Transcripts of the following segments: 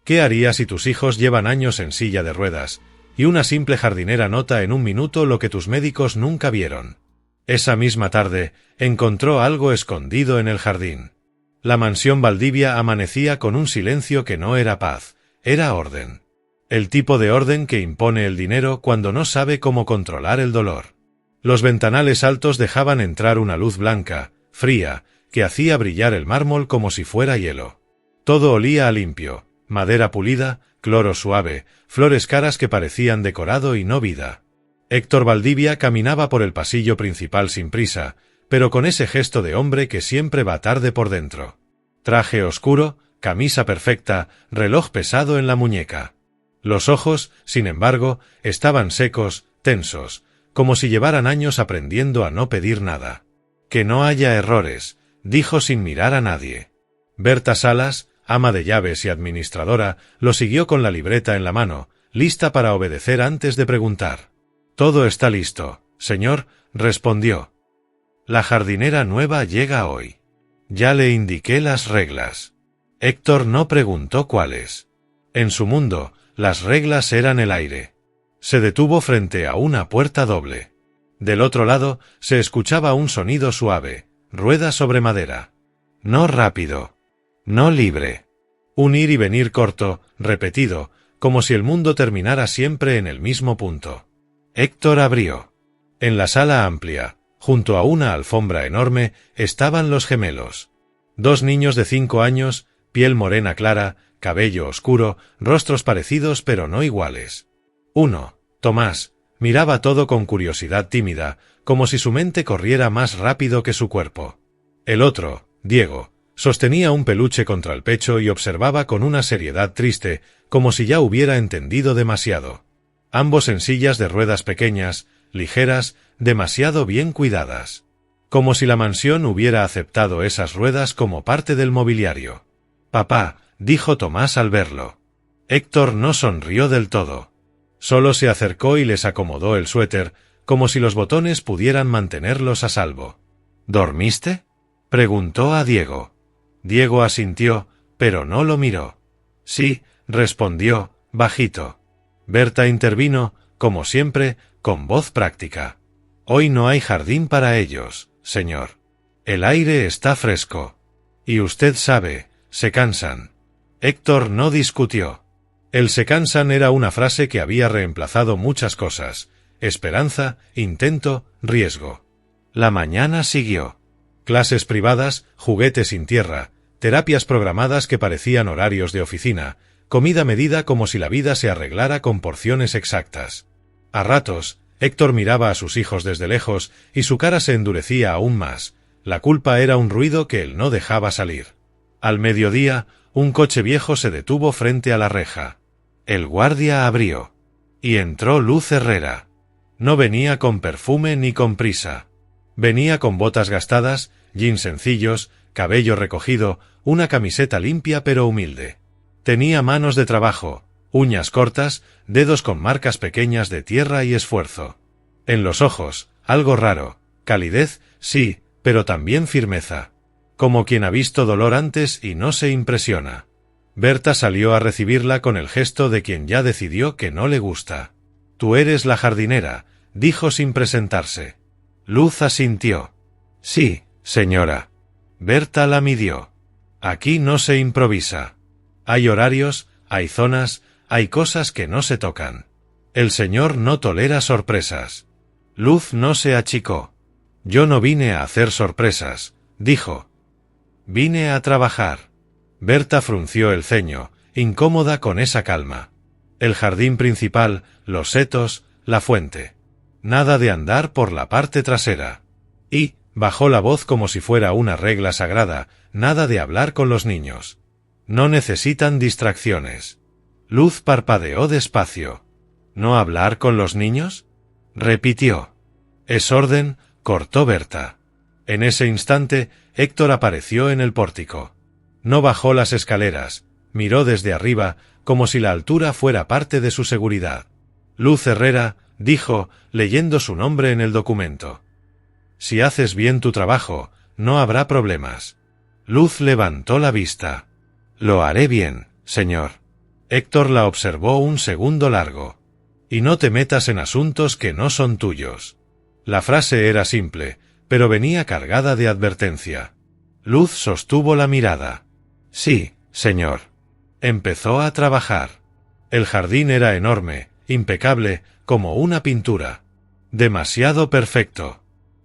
¿Qué harías si tus hijos llevan años en silla de ruedas, y una simple jardinera nota en un minuto lo que tus médicos nunca vieron? Esa misma tarde, encontró algo escondido en el jardín. La mansión Valdivia amanecía con un silencio que no era paz, era orden. El tipo de orden que impone el dinero cuando no sabe cómo controlar el dolor. Los ventanales altos dejaban entrar una luz blanca, fría, que hacía brillar el mármol como si fuera hielo. Todo olía a limpio, madera pulida, cloro suave, flores caras que parecían decorado y no vida. Héctor Valdivia caminaba por el pasillo principal sin prisa, pero con ese gesto de hombre que siempre va tarde por dentro. Traje oscuro, camisa perfecta, reloj pesado en la muñeca. Los ojos, sin embargo, estaban secos, tensos, como si llevaran años aprendiendo a no pedir nada. «Que no haya errores», dijo sin mirar a nadie. Berta Salas, ama de llaves y administradora, lo siguió con la libreta en la mano, lista para obedecer antes de preguntar. «Todo está listo, señor», respondió. «La jardinera nueva llega hoy. Ya le indiqué las reglas». Héctor no preguntó cuáles. En su mundo, las reglas eran el aire. Se detuvo frente a una puerta doble. Del otro lado, se escuchaba un sonido suave, rueda sobre madera. No rápido. No libre. Un ir y venir corto, repetido, como si el mundo terminara siempre en el mismo punto. Héctor abrió. En la sala amplia, junto a una alfombra enorme, estaban los gemelos. 2 niños de 5 años, piel morena clara, cabello oscuro, rostros parecidos pero no iguales. Uno, Tomás, miraba todo con curiosidad tímida, como si su mente corriera más rápido que su cuerpo. El otro, Diego, sostenía un peluche contra el pecho y observaba con una seriedad triste, como si ya hubiera entendido demasiado. Ambos en sillas de ruedas pequeñas, ligeras, demasiado bien cuidadas. Como si la mansión hubiera aceptado esas ruedas como parte del mobiliario. «Papá», dijo Tomás al verlo. Héctor no sonrió del todo. Solo se acercó y les acomodó el suéter, como si los botones pudieran mantenerlos a salvo. «¿Dormiste?», preguntó a Diego. Diego asintió, pero no lo miró. «Sí», respondió, bajito. Berta intervino, como siempre, con voz práctica. «Hoy no hay jardín para ellos, señor. El aire está fresco. Y usted sabe, se cansan». Héctor no discutió. El se cansan era una frase que había reemplazado muchas cosas: esperanza, intento, riesgo. La mañana siguió. Clases privadas, juguetes sin tierra, terapias programadas que parecían horarios de oficina, comida medida como si la vida se arreglara con porciones exactas. A ratos, Héctor miraba a sus hijos desde lejos y su cara se endurecía aún más. La culpa era un ruido que él no dejaba salir. Al mediodía, un coche viejo se detuvo frente a la reja. El guardia abrió. Y entró Luz Herrera. No venía con perfume ni con prisa. Venía con botas gastadas, jeans sencillos, cabello recogido, una camiseta limpia pero humilde. Tenía manos de trabajo, uñas cortas, dedos con marcas pequeñas de tierra y esfuerzo. En los ojos, algo raro, calidez, sí, pero también firmeza. Como quien ha visto dolor antes y no se impresiona. Berta salió a recibirla con el gesto de quien ya decidió que no le gusta. «Tú eres la jardinera», dijo sin presentarse. Luz asintió. «Sí, señora». Berta la midió. «Aquí no se improvisa. Hay horarios, hay zonas, hay cosas que no se tocan. El señor no tolera sorpresas». Luz no se achicó. «Yo no vine a hacer sorpresas», dijo. «Vine a trabajar». Berta frunció el ceño, incómoda con esa calma. El jardín principal, los setos, la fuente. Nada de andar por la parte trasera. Y, bajó la voz como si fuera una regla sagrada, nada de hablar con los niños. No necesitan distracciones. Luz parpadeó despacio. ¿No hablar con los niños?, repitió. «Es orden», cortó Berta. En ese instante, Héctor apareció en el pórtico. No bajó las escaleras, miró desde arriba, como si la altura fuera parte de su seguridad. «Luz Herrera», dijo, leyendo su nombre en el documento. «Si haces bien tu trabajo, no habrá problemas». Luz levantó la vista. «Lo haré bien, señor». Héctor la observó un segundo largo. Y no te metas en asuntos que no son tuyos. La frase era simple, pero venía cargada de advertencia. Luz sostuvo la mirada. Sí, señor. Empezó a trabajar. El jardín era enorme, impecable, como una pintura. Demasiado perfecto.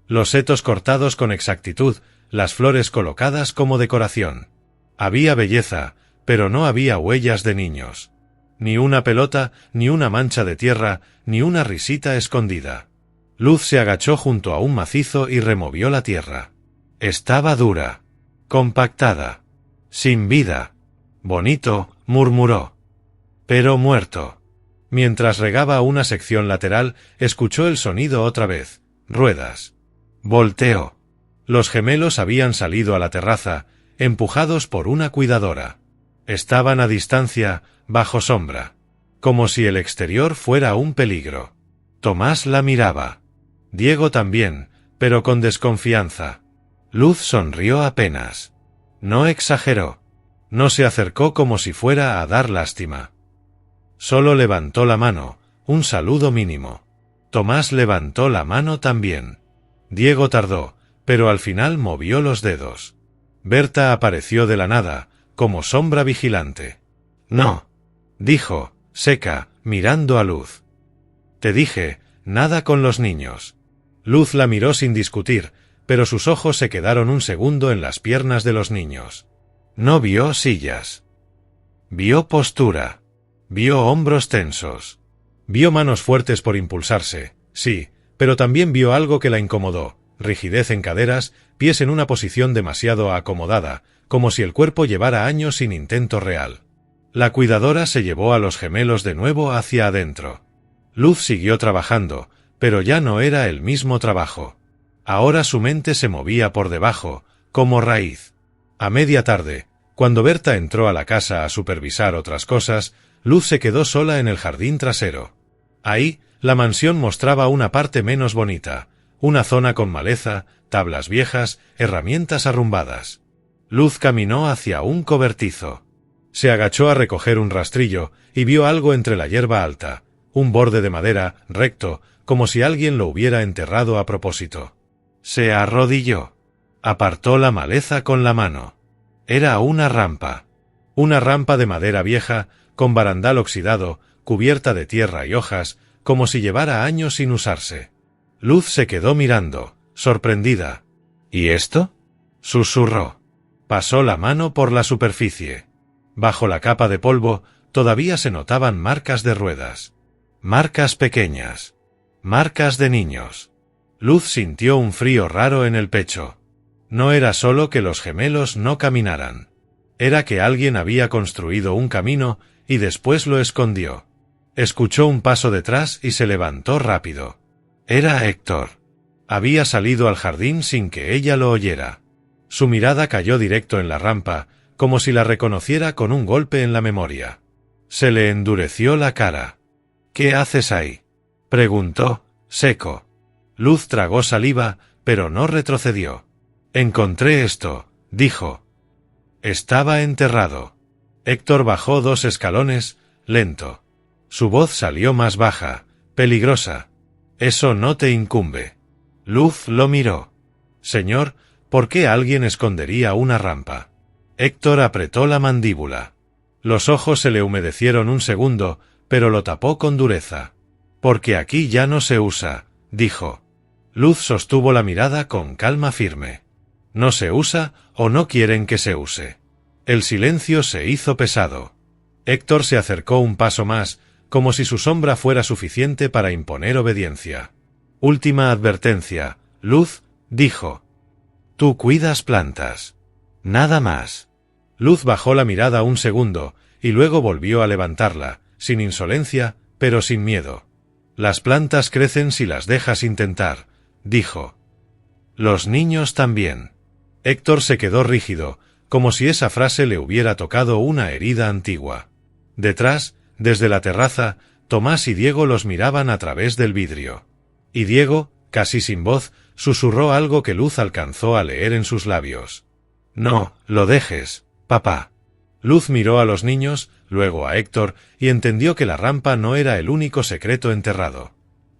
Los setos cortados con exactitud, las flores colocadas como decoración. Había belleza, pero no había huellas de niños. Ni una pelota, ni una mancha de tierra, ni una risita escondida. Luz se agachó junto a un macizo y removió la tierra. Estaba dura, compactada, sin vida. Bonito, murmuró. Pero muerto. Mientras regaba una sección lateral, escuchó el sonido otra vez. Ruedas. Volteó. Los gemelos habían salido a la terraza, empujados por una cuidadora. Estaban a distancia, bajo sombra. Como si el exterior fuera un peligro. Tomás la miraba. Diego también, pero con desconfianza. Luz sonrió apenas. No exageró. No se acercó como si fuera a dar lástima. Solo levantó la mano, un saludo mínimo. Tomás levantó la mano también. Diego tardó, pero al final movió los dedos. Berta apareció de la nada, como sombra vigilante. No, dijo, seca, mirando a Luz. Te dije, nada con los niños. Luz la miró sin discutir, pero sus ojos se quedaron un segundo en las piernas de los niños. No vio sillas. Vio postura. Vio hombros tensos. Vio manos fuertes por impulsarse, sí, pero también vio algo que la incomodó, rigidez en caderas, pies en una posición demasiado acomodada, como si el cuerpo llevara años sin intento real. La cuidadora se llevó a los gemelos de nuevo hacia adentro. Luz siguió trabajando, pero ya no era el mismo trabajo. Ahora su mente se movía por debajo, como raíz. A media tarde, cuando Berta entró a la casa a supervisar otras cosas, Luz se quedó sola en el jardín trasero. Ahí, la mansión mostraba una parte menos bonita, una zona con maleza, tablas viejas, herramientas arrumbadas. Luz caminó hacia un cobertizo. Se agachó a recoger un rastrillo y vio algo entre la hierba alta, un borde de madera, recto, como si alguien lo hubiera enterrado a propósito. Se arrodilló. Apartó la maleza con la mano. Era una rampa. Una rampa de madera vieja, con barandal oxidado, cubierta de tierra y hojas, como si llevara años sin usarse. Luz se quedó mirando, sorprendida. ¿Y esto? Susurró. Pasó la mano por la superficie. Bajo la capa de polvo, todavía se notaban marcas de ruedas. Marcas pequeñas. Marcas de niños. Luz sintió un frío raro en el pecho. No era solo que los gemelos no caminaran. Era que alguien había construido un camino y después lo escondió. Escuchó un paso detrás y se levantó rápido. Era Héctor. Había salido al jardín sin que ella lo oyera. Su mirada cayó directo en la rampa, como si la reconociera con un golpe en la memoria. Se le endureció la cara. «¿Qué haces ahí?», preguntó, seco. Luz tragó saliva, pero no retrocedió. «Encontré esto», dijo. Estaba enterrado. Héctor bajó 2 escalones, lento. Su voz salió más baja, peligrosa. «Eso no te incumbe». Luz lo miró. «Señor, ¿por qué alguien escondería una rampa?». Héctor apretó la mandíbula. Los ojos se le humedecieron un segundo, pero lo tapó con dureza. «Porque aquí ya no se usa», dijo. Luz sostuvo la mirada con calma firme. «No se usa o no quieren que se use». El silencio se hizo pesado. Héctor se acercó un paso más, como si su sombra fuera suficiente para imponer obediencia. «Última advertencia, Luz», dijo. «Tú cuidas plantas. Nada más». Luz bajó la mirada un segundo, y luego volvió a levantarla, sin insolencia, pero sin miedo. «Las plantas crecen si las dejas intentar», dijo. «Los niños también». Héctor se quedó rígido, como si esa frase le hubiera tocado una herida antigua. Detrás, desde la terraza, Tomás y Diego los miraban a través del vidrio. Y Diego, casi sin voz, susurró algo que Luz alcanzó a leer en sus labios. «No, lo dejes, papá». Luz miró a los niños, luego a Héctor, y entendió que la rampa no era el único secreto enterrado.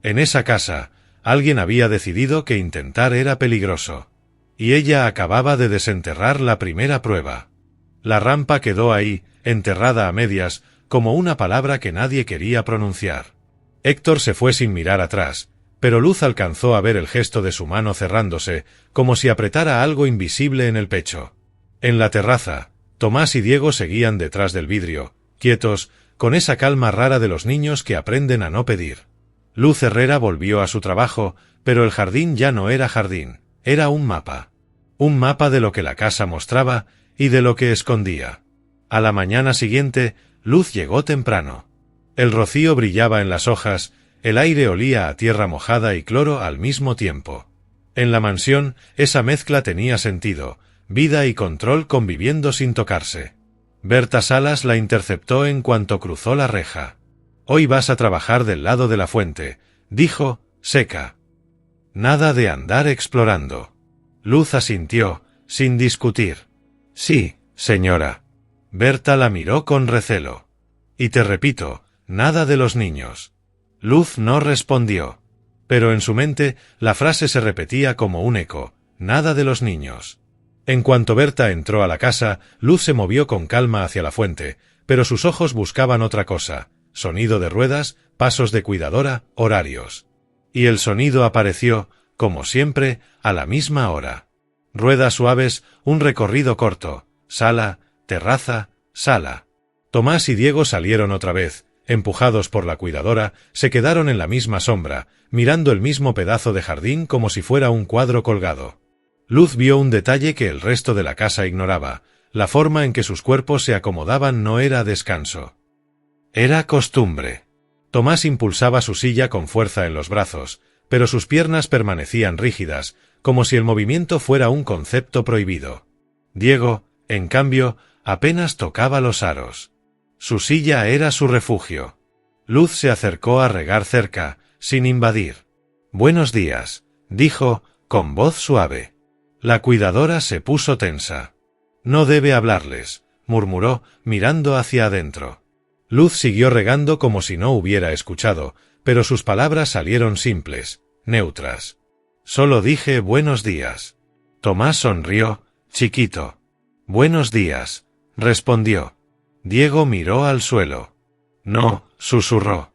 En esa casa, alguien había decidido que intentar era peligroso. Y ella acababa de desenterrar la primera prueba. La rampa quedó ahí, enterrada a medias, como una palabra que nadie quería pronunciar. Héctor se fue sin mirar atrás, pero Luz alcanzó a ver el gesto de su mano cerrándose, como si apretara algo invisible en el pecho. En la terraza, Tomás y Diego seguían detrás del vidrio, quietos, con esa calma rara de los niños que aprenden a no pedir. Luz Herrera volvió a su trabajo, pero el jardín ya no era jardín, era un mapa. Un mapa de lo que la casa mostraba y de lo que escondía. A la mañana siguiente, Luz llegó temprano. El rocío brillaba en las hojas, el aire olía a tierra mojada y cloro al mismo tiempo. En la mansión, esa mezcla tenía sentido, vida y control conviviendo sin tocarse. Berta Salas la interceptó en cuanto cruzó la reja. «Hoy vas a trabajar del lado de la fuente», dijo, seca. «Nada de andar explorando». Luz asintió, sin discutir. «Sí, señora». Berta la miró con recelo. «Y te repito, nada de los niños». Luz no respondió. Pero en su mente, la frase se repetía como un eco, «nada de los niños». En cuanto Berta entró a la casa, Luz se movió con calma hacia la fuente, pero sus ojos buscaban otra cosa, sonido de ruedas, pasos de cuidadora, horarios. Y el sonido apareció, como siempre, a la misma hora. Ruedas suaves, un recorrido corto, sala, terraza, sala. Tomás y Diego salieron otra vez, empujados por la cuidadora, se quedaron en la misma sombra, mirando el mismo pedazo de jardín como si fuera un cuadro colgado. Luz vio un detalle que el resto de la casa ignoraba, la forma en que sus cuerpos se acomodaban no era descanso. Era costumbre. Tomás impulsaba su silla con fuerza en los brazos, pero sus piernas permanecían rígidas, como si el movimiento fuera un concepto prohibido. Diego, en cambio, apenas tocaba los aros. Su silla era su refugio. Luz se acercó a regar cerca, sin invadir. «Buenos días», dijo, con voz suave. La cuidadora se puso tensa. «No debe hablarles», murmuró, mirando hacia adentro. Luz siguió regando como si no hubiera escuchado, pero sus palabras salieron simples, neutras. «Solo dije buenos días». Tomás sonrió, chiquito. «Buenos días», respondió. Diego miró al suelo. «No», susurró.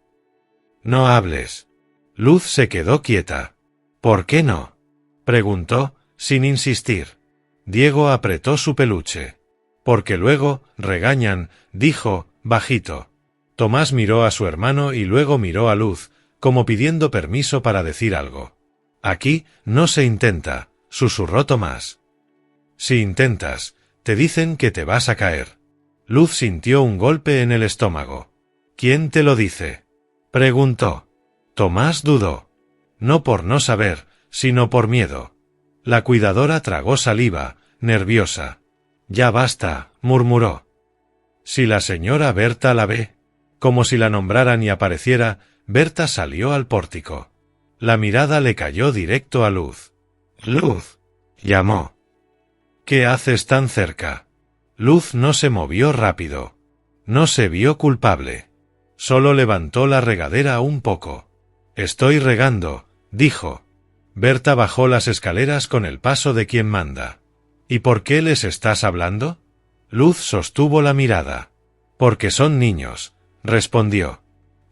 «No hables». Luz se quedó quieta. «¿Por qué no?», preguntó, sin insistir. Diego apretó su peluche. «Porque luego, regañan», dijo, bajito. Tomás miró a su hermano y luego miró a Luz, como pidiendo permiso para decir algo. «Aquí no se intenta», susurró Tomás. «Si intentas, te dicen que te vas a caer». Luz sintió un golpe en el estómago. «¿Quién te lo dice?», preguntó. Tomás dudó. No por no saber, sino por miedo. La cuidadora tragó saliva, nerviosa. «Ya basta», murmuró. «Si la señora Berta la ve». Como si la nombraran y apareciera, Berta salió al pórtico. La mirada le cayó directo a Luz. «Luz», llamó. «¿Qué haces tan cerca?». Luz no se movió rápido. No se vio culpable. Solo levantó la regadera un poco. «Estoy regando», dijo. Berta bajó las escaleras con el paso de quien manda. «¿Y por qué les estás hablando?». Luz sostuvo la mirada. «Porque son niños», respondió.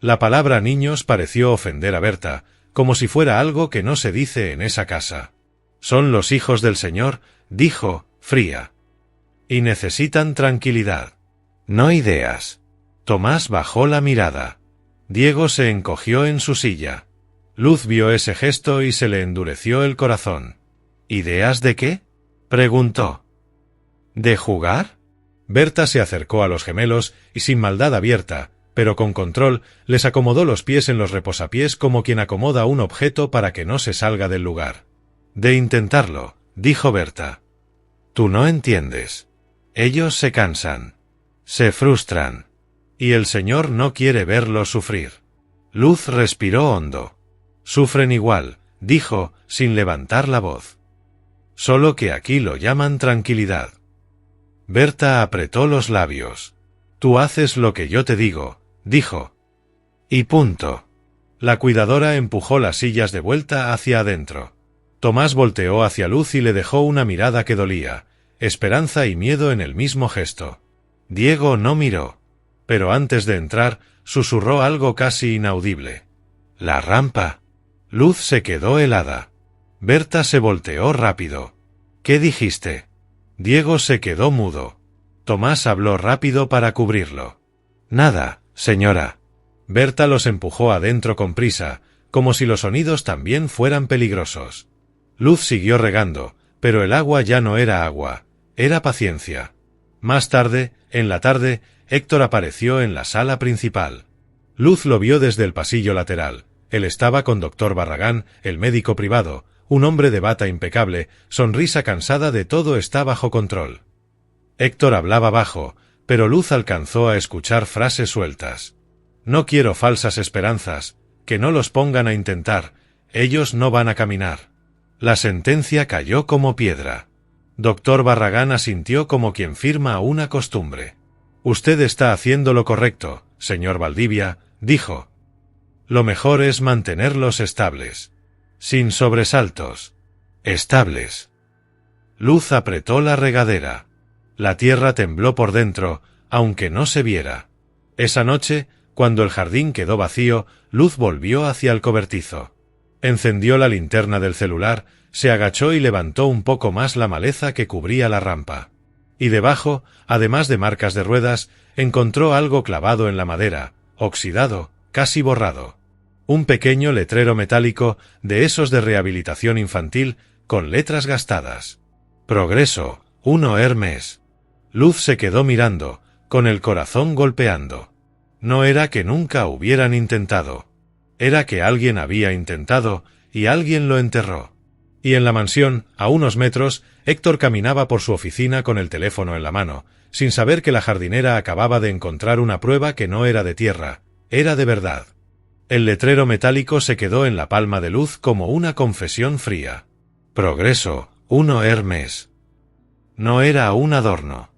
La palabra niños pareció ofender a Berta, como si fuera algo que no se dice en esa casa. «Son los hijos del Señor», dijo, fría. «Y necesitan tranquilidad. No ideas». Tomás bajó la mirada. Diego se encogió en su silla. Luz vio ese gesto y se le endureció el corazón. «¿Ideas de qué?», preguntó. «¿De jugar?». Berta se acercó a los gemelos y sin maldad abierta, pero con control, les acomodó los pies en los reposapiés como quien acomoda un objeto para que no se salga del lugar. «De intentarlo», dijo Berta. «Tú no entiendes. Ellos se cansan. Se frustran. Y el Señor no quiere verlos sufrir». Luz respiró hondo. «Sufren igual», dijo, sin levantar la voz. «Solo que aquí lo llaman tranquilidad». Berta apretó los labios. Tú haces lo que yo te digo, dijo. Y punto. La cuidadora empujó las sillas de vuelta hacia adentro. Tomás volteó hacia Luz y le dejó una mirada que dolía, esperanza y miedo en el mismo gesto. Diego no miró, pero antes de entrar, susurró algo casi inaudible. La rampa. Luz se quedó helada. Berta se volteó rápido. ¿Qué dijiste? Diego se quedó mudo. Tomás habló rápido para cubrirlo. Nada, señora. Berta los empujó adentro con prisa, como si los sonidos también fueran peligrosos. Luz siguió regando, pero el agua ya no era agua, era paciencia. Más tarde, en la tarde, Héctor apareció en la sala principal. Luz lo vio desde el pasillo lateral. Él estaba con Dr. Barragán, el médico privado, un hombre de bata impecable, sonrisa cansada de todo está bajo control. Héctor hablaba bajo, pero Luz alcanzó a escuchar frases sueltas. No quiero falsas esperanzas, que no los pongan a intentar, ellos no van a caminar. La sentencia cayó como piedra. Dr. Barragán asintió como quien firma una costumbre. Usted está haciendo lo correcto, señor Valdivia, dijo. Lo mejor es mantenerlos estables. Sin sobresaltos. Estables. Luz apretó la regadera. La tierra tembló por dentro, aunque no se viera. Esa noche, cuando el jardín quedó vacío, Luz volvió hacia el cobertizo. Encendió la linterna del celular, se agachó y levantó un poco más la maleza que cubría la rampa. Y debajo, además de marcas de ruedas, encontró algo clavado en la madera, oxidado, casi borrado. Un pequeño letrero metálico, de esos de rehabilitación infantil, con letras gastadas. Progreso, 1 Hermes. Luz se quedó mirando, con el corazón golpeando. No era que nunca hubieran intentado. Era que alguien había intentado, y alguien lo enterró. Y en la mansión, a unos metros, Héctor caminaba por su oficina con el teléfono en la mano, sin saber que la jardinera acababa de encontrar una prueba que no era de tierra, era de verdad. El letrero metálico se quedó en la palma de Luz como una confesión fría. Progreso, 1 Hermes. No era un adorno.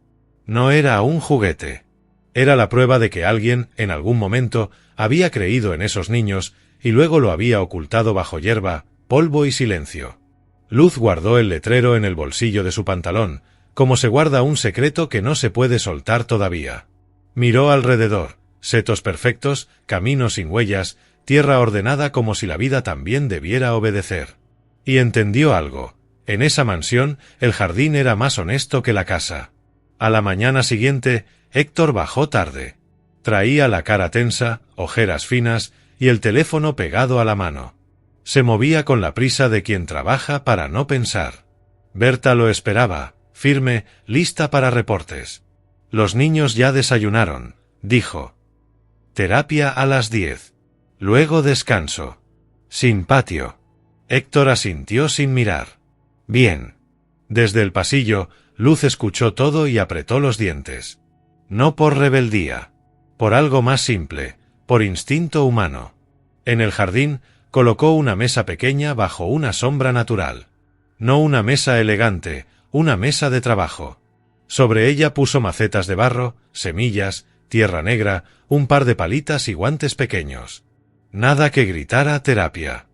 No era un juguete. Era la prueba de que alguien, en algún momento, había creído en esos niños y luego lo había ocultado bajo hierba, polvo y silencio. Luz guardó el letrero en el bolsillo de su pantalón, como se guarda un secreto que no se puede soltar todavía. Miró alrededor, setos perfectos, caminos sin huellas, tierra ordenada como si la vida también debiera obedecer. Y entendió algo. En esa mansión, el jardín era más honesto que la casa. A la mañana siguiente, Héctor bajó tarde. Traía la cara tensa, ojeras finas y el teléfono pegado a la mano. Se movía con la prisa de quien trabaja para no pensar. Berta lo esperaba, firme, lista para reportes. Los niños ya desayunaron, dijo. Terapia a las 10. Luego descanso. Sin patio. Héctor asintió sin mirar. Bien. Desde el pasillo, Luz escuchó todo y apretó los dientes. No por rebeldía. Por algo más simple, por instinto humano. En el jardín, colocó una mesa pequeña bajo una sombra natural. No una mesa elegante, una mesa de trabajo. Sobre ella puso macetas de barro, semillas, tierra negra, un par de palitas y guantes pequeños. Nada que gritara terapia.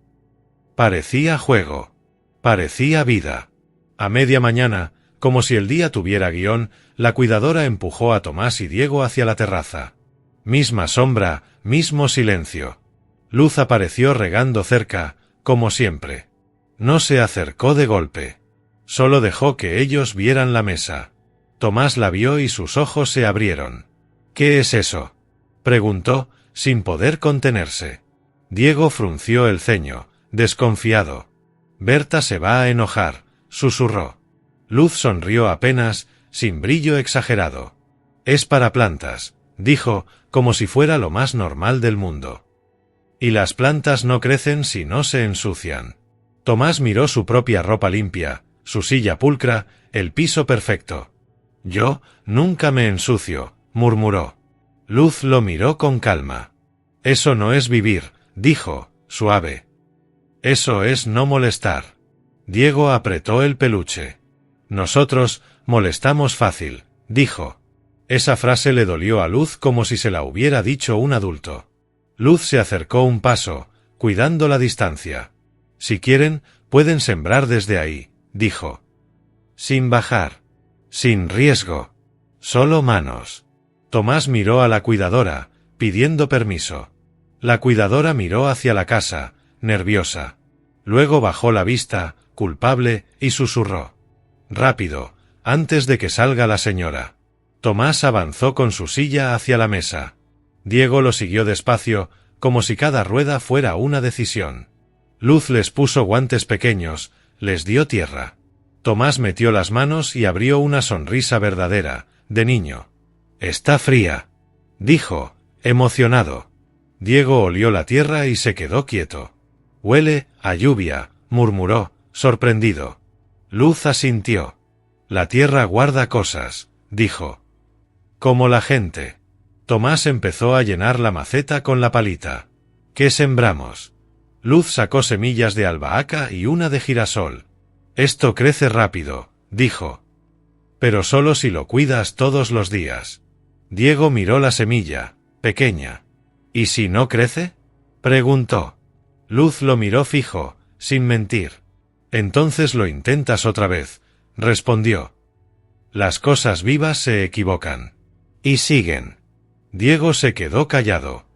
Parecía juego. Parecía vida. A media mañana, como si el día tuviera guión, la cuidadora empujó a Tomás y Diego hacia la terraza. Misma sombra, mismo silencio. Luz apareció regando cerca, como siempre. No se acercó de golpe. Solo dejó que ellos vieran la mesa. Tomás la vio y sus ojos se abrieron. ¿Qué es eso?, preguntó, sin poder contenerse. Diego frunció el ceño, desconfiado. Berta se va a enojar, susurró. Luz sonrió apenas, sin brillo exagerado. Es para plantas, dijo, como si fuera lo más normal del mundo. Y las plantas no crecen si no se ensucian. Tomás miró su propia ropa limpia, su silla pulcra, el piso perfecto. Yo nunca me ensucio, murmuró. Luz lo miró con calma. Eso no es vivir, dijo, suave. Eso es no molestar. Diego apretó el peluche. Nosotros molestamos fácil, dijo. Esa frase le dolió a Luz como si se la hubiera dicho un adulto. Luz se acercó un paso, cuidando la distancia. Si quieren, pueden sembrar desde ahí, dijo. Sin bajar. Sin riesgo. Solo manos. Tomás miró a la cuidadora, pidiendo permiso. La cuidadora miró hacia la casa, nerviosa. Luego bajó la vista, culpable, y susurró. Rápido, antes de que salga la señora. Tomás avanzó con su silla hacia la mesa. Diego lo siguió despacio, como si cada rueda fuera una decisión. Luz les puso guantes pequeños, les dio tierra. Tomás metió las manos y abrió una sonrisa verdadera, de niño. «Está fría», dijo, emocionado. Diego olió la tierra y se quedó quieto. «Huele a lluvia», murmuró, sorprendido. Luz asintió. «La tierra guarda cosas», dijo. «Como la gente». Tomás empezó a llenar la maceta con la palita. «¿Qué sembramos?» Luz sacó semillas de albahaca y una de girasol. «Esto crece rápido», dijo. «Pero solo si lo cuidas todos los días». Diego miró la semilla, pequeña. «¿Y si no crece?», preguntó. Luz lo miró fijo, sin mentir. «Entonces lo intentas otra vez», respondió. «Las cosas vivas se equivocan. Y siguen». Diego se quedó callado.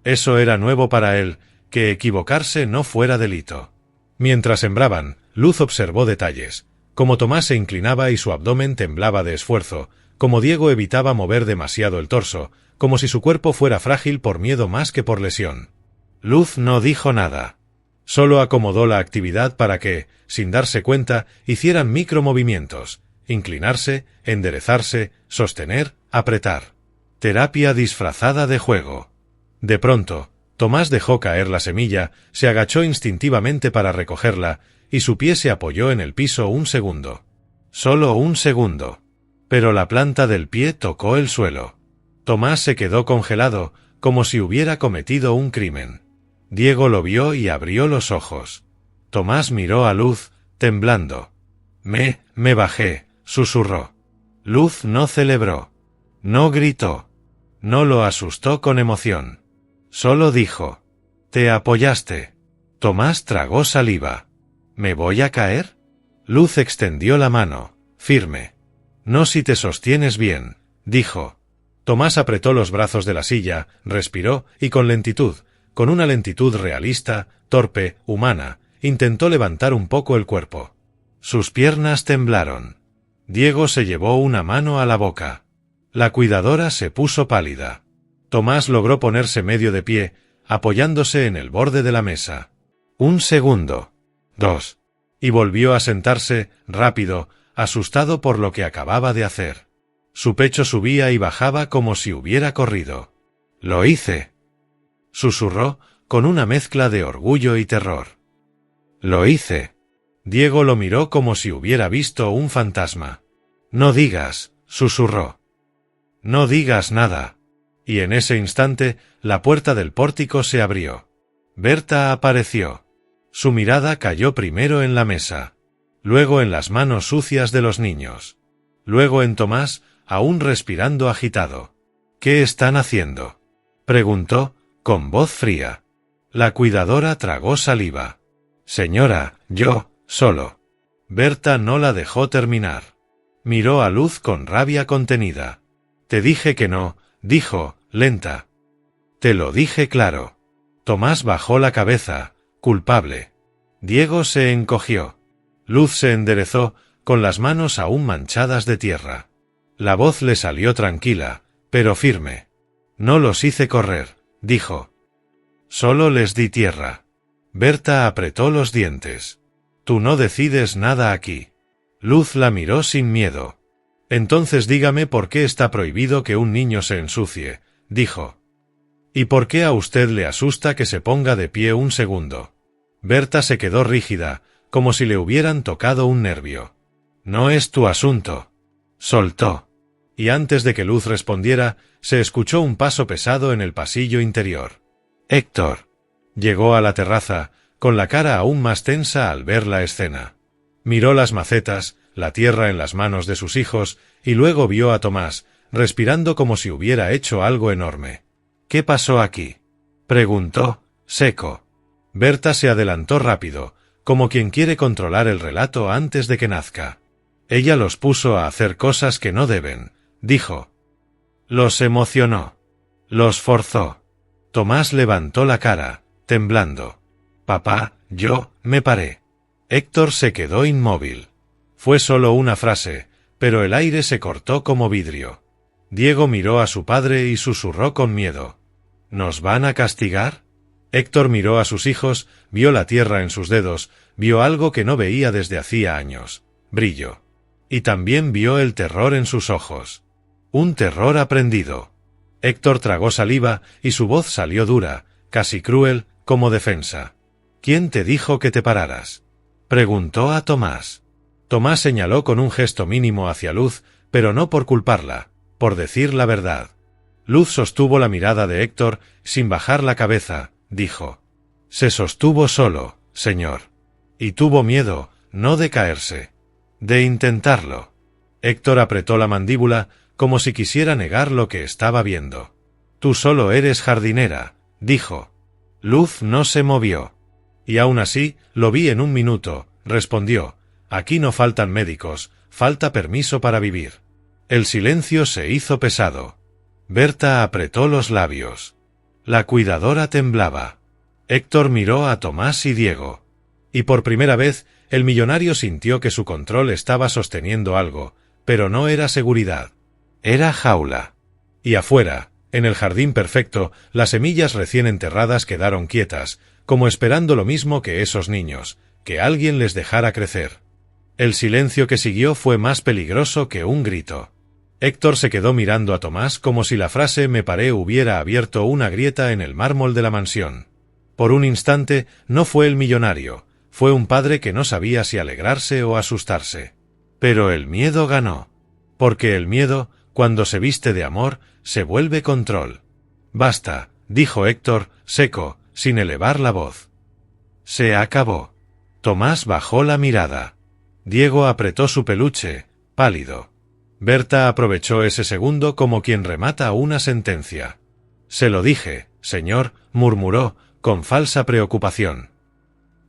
Eso era nuevo para él, que equivocarse no fuera delito. Mientras sembraban, Luz observó detalles, como Tomás se inclinaba y su abdomen temblaba de esfuerzo, como Diego evitaba mover demasiado el torso, como si su cuerpo fuera frágil por miedo más que por lesión. Luz no dijo nada. Solo acomodó la actividad para que, sin darse cuenta, hicieran micromovimientos, inclinarse, enderezarse, sostener, apretar. Terapia disfrazada de juego. De pronto, Tomás dejó caer la semilla, se agachó instintivamente para recogerla, y su pie se apoyó en el piso un segundo. Solo un segundo. Pero la planta del pie tocó el suelo. Tomás se quedó congelado, como si hubiera cometido un crimen. Diego lo vio y abrió los ojos. Tomás miró a Luz, temblando. Me bajé», susurró. Luz no celebró. No gritó. No lo asustó con emoción. Solo dijo. «¿Te apoyaste?» Tomás tragó saliva. «¿Me voy a caer?» Luz extendió la mano, firme. «No si te sostienes bien», dijo. Tomás apretó los brazos de la silla, respiró y con lentitud, con una lentitud realista, torpe, humana, intentó levantar un poco el cuerpo. Sus piernas temblaron. Diego se llevó una mano a la boca. La cuidadora se puso pálida. Tomás logró ponerse medio de pie, apoyándose en el borde de la mesa. Un segundo. 2. Y volvió a sentarse, rápido, asustado por lo que acababa de hacer. Su pecho subía y bajaba como si hubiera corrido. «Lo hice», susurró, con una mezcla de orgullo y terror. «Lo hice». Diego lo miró como si hubiera visto un fantasma. «No digas», susurró. «No digas nada». Y en ese instante, la puerta del pórtico se abrió. Berta apareció. Su mirada cayó primero en la mesa, luego en las manos sucias de los niños, luego en Tomás, aún respirando agitado. «¿Qué están haciendo?», preguntó, con voz fría. La cuidadora tragó saliva. «Señora, yo, solo». Berta no la dejó terminar. Miró a Luz con rabia contenida. «Te dije que no», dijo, lenta. «Te lo dije claro». Tomás bajó la cabeza, culpable. Diego se encogió. Luz se enderezó, con las manos aún manchadas de tierra. La voz le salió tranquila, pero firme. «No los hice correr», dijo. «Solo les di tierra». Berta apretó los dientes. «Tú no decides nada aquí». Luz la miró sin miedo. «Entonces dígame por qué está prohibido que un niño se ensucie», dijo. «¿Y por qué a usted le asusta que se ponga de pie un segundo?» Berta se quedó rígida, como si le hubieran tocado un nervio. «No es tu asunto», soltó. Y antes de que Luz respondiera, se escuchó un paso pesado en el pasillo interior. «Héctor». Llegó a la terraza, con la cara aún más tensa al ver la escena. Miró las macetas, la tierra en las manos de sus hijos, y luego vio a Tomás, respirando como si hubiera hecho algo enorme. —¿Qué pasó aquí? —preguntó, seco. Berta se adelantó rápido, como quien quiere controlar el relato antes de que nazca. Ella los puso a hacer cosas que no deben, dijo. Los emocionó. Los forzó. Tomás levantó la cara, temblando. Papá, me paré. Héctor se quedó inmóvil. Fue solo una frase, pero el aire se cortó como vidrio. Diego miró a su padre y susurró con miedo. ¿Nos van a castigar? Héctor miró a sus hijos, vio la tierra en sus dedos, vio algo que no veía desde hacía años, brillo. Y también vio el terror en sus ojos. Un terror aprendido. Héctor tragó saliva y su voz salió dura, casi cruel, como defensa. ¿Quién te dijo que te pararas? Preguntó a Tomás. Tomás señaló con un gesto mínimo hacia Luz, pero no por culparla, por decir la verdad. Luz sostuvo la mirada de Héctor, sin bajar la cabeza, dijo. Se sostuvo solo, señor. Y tuvo miedo, no de caerse. De intentarlo. Héctor apretó la mandíbula, como si quisiera negar lo que estaba viendo. Tú solo eres jardinera, dijo. Luz no se movió. Y aún así, lo vi en un minuto, respondió. Aquí no faltan médicos, falta permiso para vivir. El silencio se hizo pesado. Berta apretó los labios. La cuidadora temblaba. Héctor miró a Tomás y Diego. Y por primera vez, el millonario sintió que su control estaba sosteniendo algo, pero no era seguridad. Era jaula. Y afuera, en el jardín perfecto, las semillas recién enterradas quedaron quietas, como esperando lo mismo que esos niños, que alguien les dejara crecer. El silencio que siguió fue más peligroso que un grito. Héctor se quedó mirando a Tomás como si la frase me paré hubiera abierto una grieta en el mármol de la mansión. Por un instante, no fue el millonario, fue un padre que no sabía si alegrarse o asustarse. Pero el miedo ganó. Porque el miedo, cuando se viste de amor, se vuelve control. Basta, dijo Héctor, seco, sin elevar la voz. Se acabó. Tomás bajó la mirada. Diego apretó su peluche, pálido. Berta aprovechó ese segundo como quien remata una sentencia. Se lo dije, señor, murmuró, con falsa preocupación.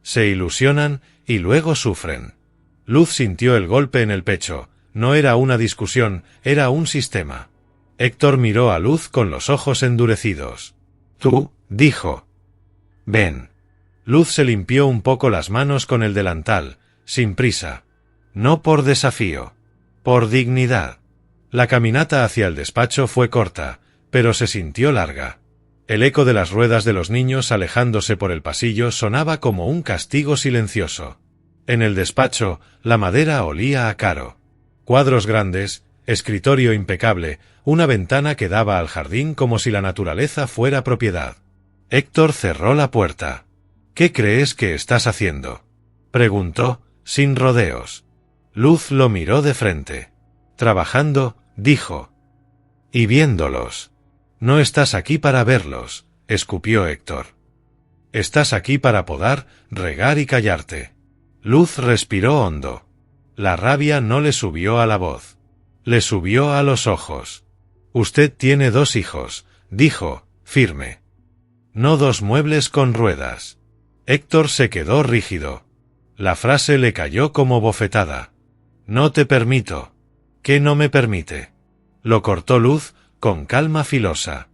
Se ilusionan y luego sufren. Luz sintió el golpe en el pecho. No era una discusión, era un sistema. Héctor miró a Luz con los ojos endurecidos. Tú, dijo. Ven. Luz se limpió un poco las manos con el delantal, sin prisa. No por desafío. Por dignidad. La caminata hacia el despacho fue corta, pero se sintió larga. El eco de las ruedas de los niños alejándose por el pasillo sonaba como un castigo silencioso. En el despacho, la madera olía a caro. Cuadros grandes, escritorio impecable, una ventana que daba al jardín como si la naturaleza fuera propiedad. Héctor cerró la puerta. ¿Qué crees que estás haciendo? Preguntó, sin rodeos. Luz lo miró de frente. Trabajando, dijo. Y viéndolos. No estás aquí para verlos, escupió Héctor. Estás aquí para podar, regar y callarte. Luz respiró hondo. La rabia no le subió a la voz. Le subió a los ojos. Usted tiene 2 hijos, dijo, firme. No 2 muebles con ruedas. Héctor se quedó rígido. La frase le cayó como bofetada. No te permito. ¿Qué no me permite? Lo cortó Luz, con calma filosa.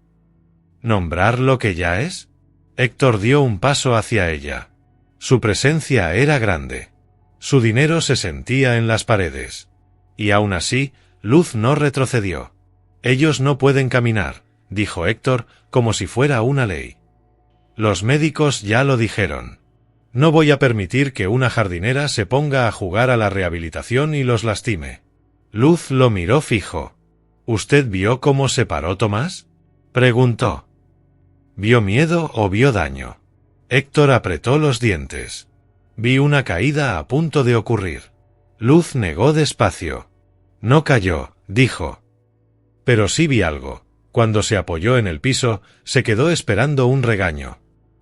¿Nombrar lo que ya es? Héctor dio un paso hacia ella. Su presencia era grande. Su dinero se sentía en las paredes. Y aún así, Luz no retrocedió. Ellos no pueden caminar, dijo Héctor, como si fuera una ley. Los médicos ya lo dijeron. No voy a permitir que una jardinera se ponga a jugar a la rehabilitación y los lastime. Luz lo miró fijo. ¿Usted vio cómo se paró Tomás? Preguntó. ¿Vio miedo o vio daño? Héctor apretó los dientes. Vi una caída a punto de ocurrir. Luz negó despacio. No cayó, dijo. Pero sí vi algo. Cuando se apoyó en el piso, se quedó esperando un regaño.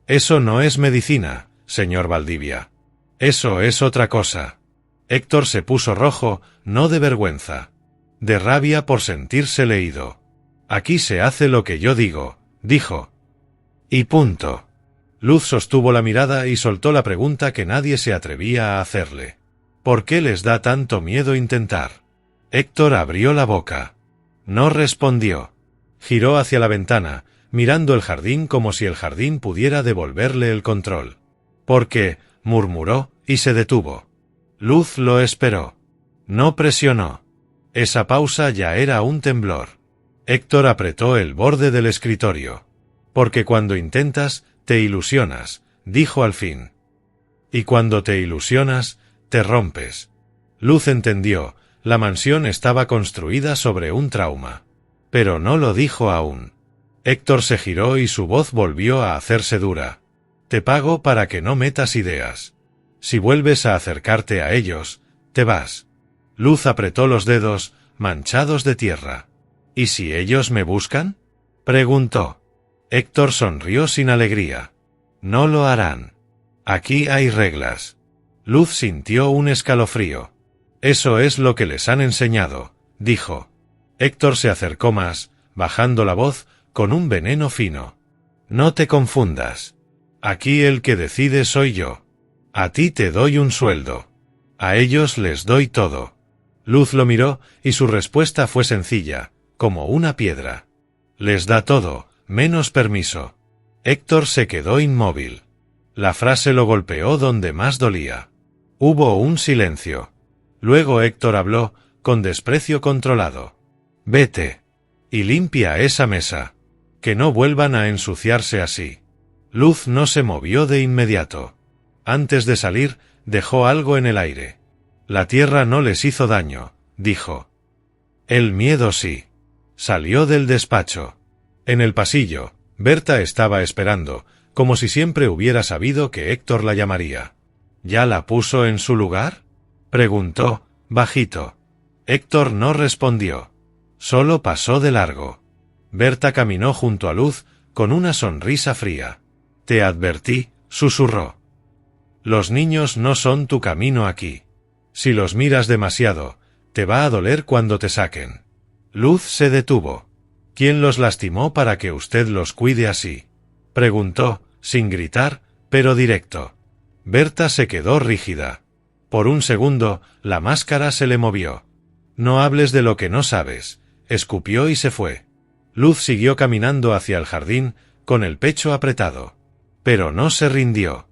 Eso no es medicina, señor Valdivia. Eso es otra cosa. Héctor se puso rojo, no de vergüenza, de rabia por sentirse leído. Aquí se hace lo que yo digo, dijo. Y punto. Luz sostuvo la mirada y soltó la pregunta que nadie se atrevía a hacerle. ¿Por qué les da tanto miedo intentar? Héctor abrió la boca. No respondió. Giró hacia la ventana, mirando el jardín como si el jardín pudiera devolverle el control. ¿Por qué?, murmuró, y se detuvo. Luz lo esperó. No presionó. Esa pausa ya era un temblor. Héctor apretó el borde del escritorio. Porque cuando intentas, te ilusionas, dijo al fin. Y cuando te ilusionas, te rompes. Luz entendió, la mansión estaba construida sobre un trauma. Pero no lo dijo aún. Héctor se giró y su voz volvió a hacerse dura. Te pago para que no metas ideas. Si vuelves a acercarte a ellos, te vas. Luz apretó los dedos, manchados de tierra. ¿Y si ellos me buscan?, preguntó. Héctor sonrió sin alegría. No lo harán. Aquí hay reglas. Luz sintió un escalofrío. Eso es lo que les han enseñado, dijo. Héctor se acercó más, bajando la voz, con un veneno fino. No te confundas. Aquí el que decide soy yo. A ti te doy un sueldo. A ellos les doy todo. Luz lo miró, y su respuesta fue sencilla, como una piedra. Les da todo, menos permiso. Héctor se quedó inmóvil. La frase lo golpeó donde más dolía. Hubo un silencio. Luego Héctor habló, con desprecio controlado. Vete. Y limpia esa mesa. Que no vuelvan a ensuciarse así. Luz no se movió de inmediato. Antes de salir, dejó algo en el aire. La tierra no les hizo daño, dijo. El miedo sí. Salió del despacho. En el pasillo, Berta estaba esperando, como si siempre hubiera sabido que Héctor la llamaría. ¿Ya la puso en su lugar?, preguntó, bajito. Héctor no respondió. Solo pasó de largo. Berta caminó junto a Luz, con una sonrisa fría. Te advertí, susurró. Los niños no son tu camino aquí. Si los miras demasiado, te va a doler cuando te saquen. Luz se detuvo. ¿Quién los lastimó para que usted los cuide así?, preguntó, sin gritar, pero directo. Berta se quedó rígida. Por un segundo, la máscara se le movió. No hables de lo que no sabes, escupió y se fue. Luz siguió caminando hacia el jardín, con el pecho apretado. Pero no se rindió.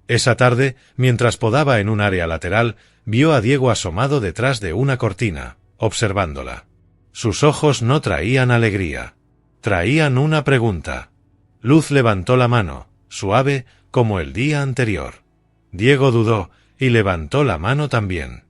Esa tarde, mientras podaba en un área lateral, vio a Diego asomado detrás de una cortina, observándola. Sus ojos no traían alegría. Traían una pregunta. Luz levantó la mano, suave, como el día anterior. Diego dudó, y levantó la mano también.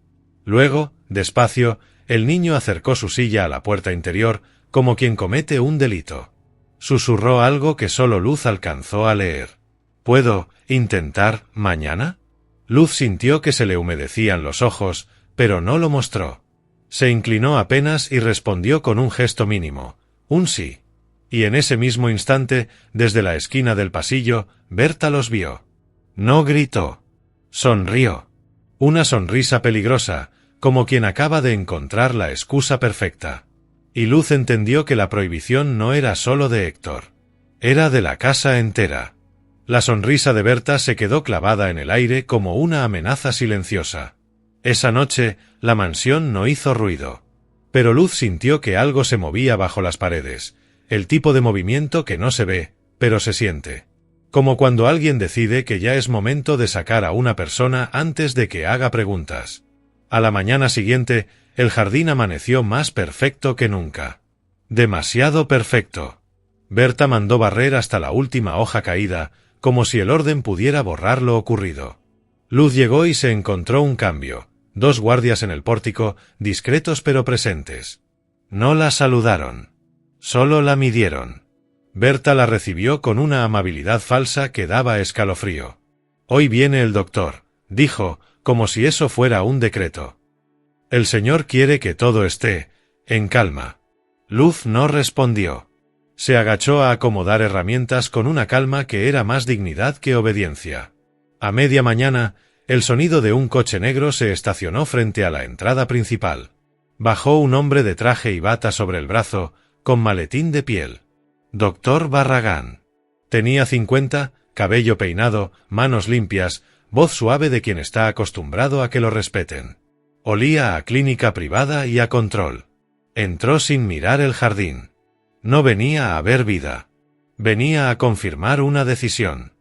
Luego, despacio, el niño acercó su silla a la puerta interior, como quien comete un delito. Susurró algo que solo Luz alcanzó a leer. ¿Puedo intentar mañana? Luz sintió que se le humedecían los ojos, pero no lo mostró. Se inclinó apenas y respondió con un gesto mínimo, un sí. Y en ese mismo instante, desde la esquina del pasillo, Berta los vio. No gritó. Sonrió. Una sonrisa peligrosa, como quien acaba de encontrar la excusa perfecta. Y Luz entendió que la prohibición no era solo de Héctor. Era de la casa entera. La sonrisa de Berta se quedó clavada en el aire como una amenaza silenciosa. Esa noche, la mansión no hizo ruido. Pero Luz sintió que algo se movía bajo las paredes, el tipo de movimiento que no se ve, pero se siente. Como cuando alguien decide que ya es momento de sacar a una persona antes de que haga preguntas. A la mañana siguiente, el jardín amaneció más perfecto que nunca. Demasiado perfecto. Berta mandó barrer hasta la última hoja caída, como si el orden pudiera borrar lo ocurrido. Luz llegó y se encontró un cambio. 2 guardias en el pórtico, discretos pero presentes. No la saludaron. Solo la midieron. Berta la recibió con una amabilidad falsa que daba escalofrío. Hoy viene el doctor, dijo, como si eso fuera un decreto. El señor quiere que todo esté en calma. Luz no respondió. Se agachó a acomodar herramientas con una calma que era más dignidad que obediencia. A media mañana, el sonido de un coche negro se estacionó frente a la entrada principal. Bajó un hombre de traje y bata sobre el brazo, con maletín de piel. Doctor Barragán. Tenía 50, cabello peinado, manos limpias, voz suave de quien está acostumbrado a que lo respeten. Olía a clínica privada y a control. Entró sin mirar el jardín. No venía a ver vida. Venía a confirmar una decisión.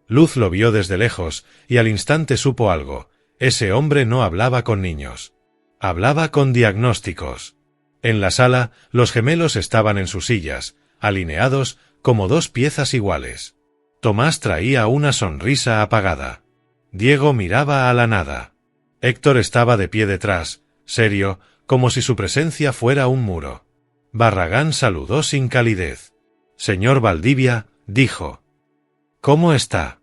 Luz lo vio desde lejos, y al instante supo algo. Ese hombre no hablaba con niños. Hablaba con diagnósticos. En la sala, los gemelos estaban en sus sillas, alineados, como dos piezas iguales. Tomás traía una sonrisa apagada. Diego miraba a la nada. Héctor estaba de pie detrás, serio, como si su presencia fuera un muro. Barragán saludó sin calidez. «Señor Valdivia», dijo. «¿Cómo está?»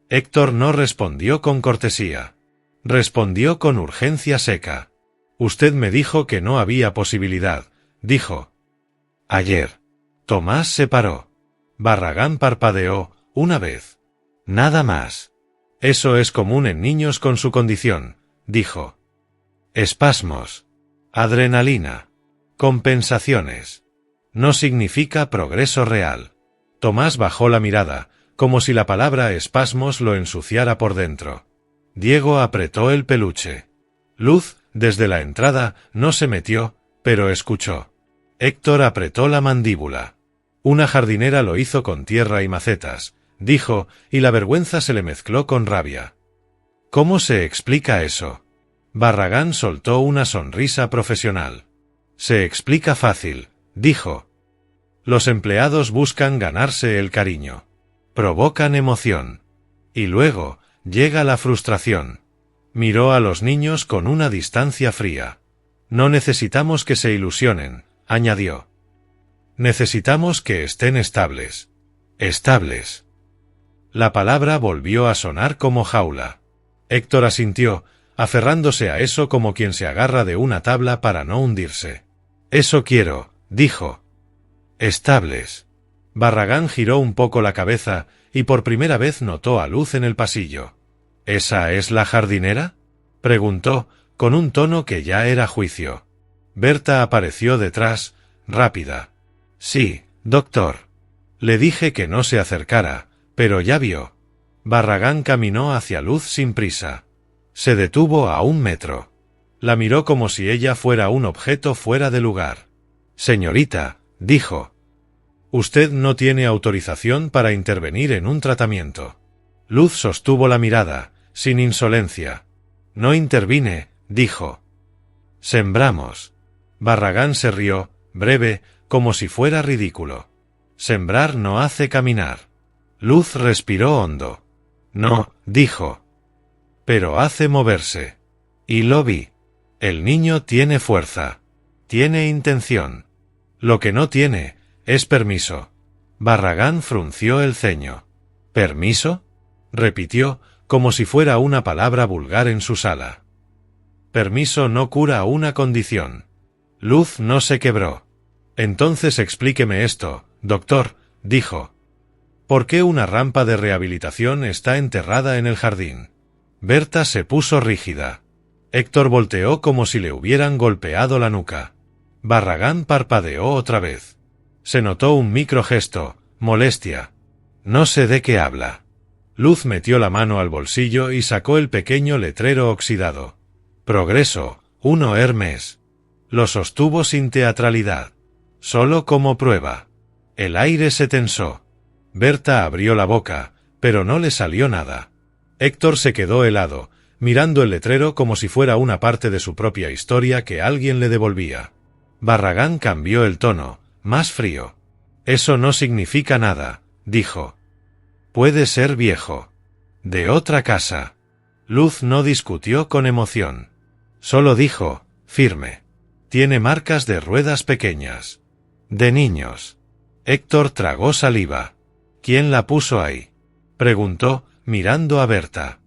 Héctor no respondió con cortesía. Respondió con urgencia seca. «Usted me dijo que no había posibilidad», dijo. «Ayer». Tomás se paró. Barragán parpadeó, una vez. «Nada más». «Eso es común en niños con su condición», dijo. «Espasmos. Adrenalina. Compensaciones. No significa progreso real». Tomás bajó la mirada, como si la palabra espasmos lo ensuciara por dentro. Diego apretó el peluche. Luz, desde la entrada, no se metió, pero escuchó. Héctor apretó la mandíbula. «Una jardinera lo hizo con tierra y macetas», dijo, y la vergüenza se le mezcló con rabia. «¿Cómo se explica eso?» Barragán soltó una sonrisa profesional. «Se explica fácil», dijo. «Los empleados buscan ganarse el cariño. Provocan emoción. Y luego, llega la frustración». Miró a los niños con una distancia fría. «No necesitamos que se ilusionen», añadió. «Necesitamos que estén estables». «Estables». La palabra volvió a sonar como jaula. Héctor asintió, aferrándose a eso como quien se agarra de una tabla para no hundirse. «Eso quiero», dijo. «Estables». Barragán giró un poco la cabeza y por primera vez notó a Luz en el pasillo. «¿Esa es la jardinera?», preguntó, con un tono que ya era juicio. Berta apareció detrás, rápida. «Sí, doctor. Le dije que no se acercara, pero ya vio». Barragán caminó hacia Luz sin prisa. Se detuvo a 1 metro. La miró como si ella fuera un objeto fuera de lugar. «Señorita», dijo. «Usted no tiene autorización para intervenir en un tratamiento». Luz sostuvo la mirada, sin insolencia. «No intervine», dijo. «Sembramos». Barragán se rió, breve, como si fuera ridículo. «Sembrar no hace caminar». Luz respiró hondo. «No», dijo. «Pero hace moverse». Y lo vi. El niño tiene fuerza. Tiene intención. Lo que no tiene es permiso». Barragán frunció el ceño. «¿Permiso?», repitió, como si fuera una palabra vulgar en su sala. «Permiso no cura una condición». Luz no se quebró. «Entonces explíqueme esto, doctor», dijo. «¿Por qué una rampa de rehabilitación está enterrada en el jardín?». Berta se puso rígida. Héctor volteó como si le hubieran golpeado la nuca. Barragán parpadeó otra vez. Se notó un microgesto, molestia. «No sé de qué habla». Luz metió la mano al bolsillo y sacó el pequeño letrero oxidado. «Progreso, 1 Hermes». Lo sostuvo sin teatralidad. «Solo como prueba». El aire se tensó. Berta abrió la boca, pero no le salió nada. Héctor se quedó helado, mirando el letrero como si fuera una parte de su propia historia que alguien le devolvía. Barragán cambió el tono, más frío. «Eso no significa nada», dijo. «Puede ser viejo. De otra casa». Luz no discutió con emoción. Solo dijo, firme. «Tiene marcas de ruedas pequeñas. De niños». Héctor tragó saliva. «¿Quién la puso ahí?», preguntó, mirando a Berta.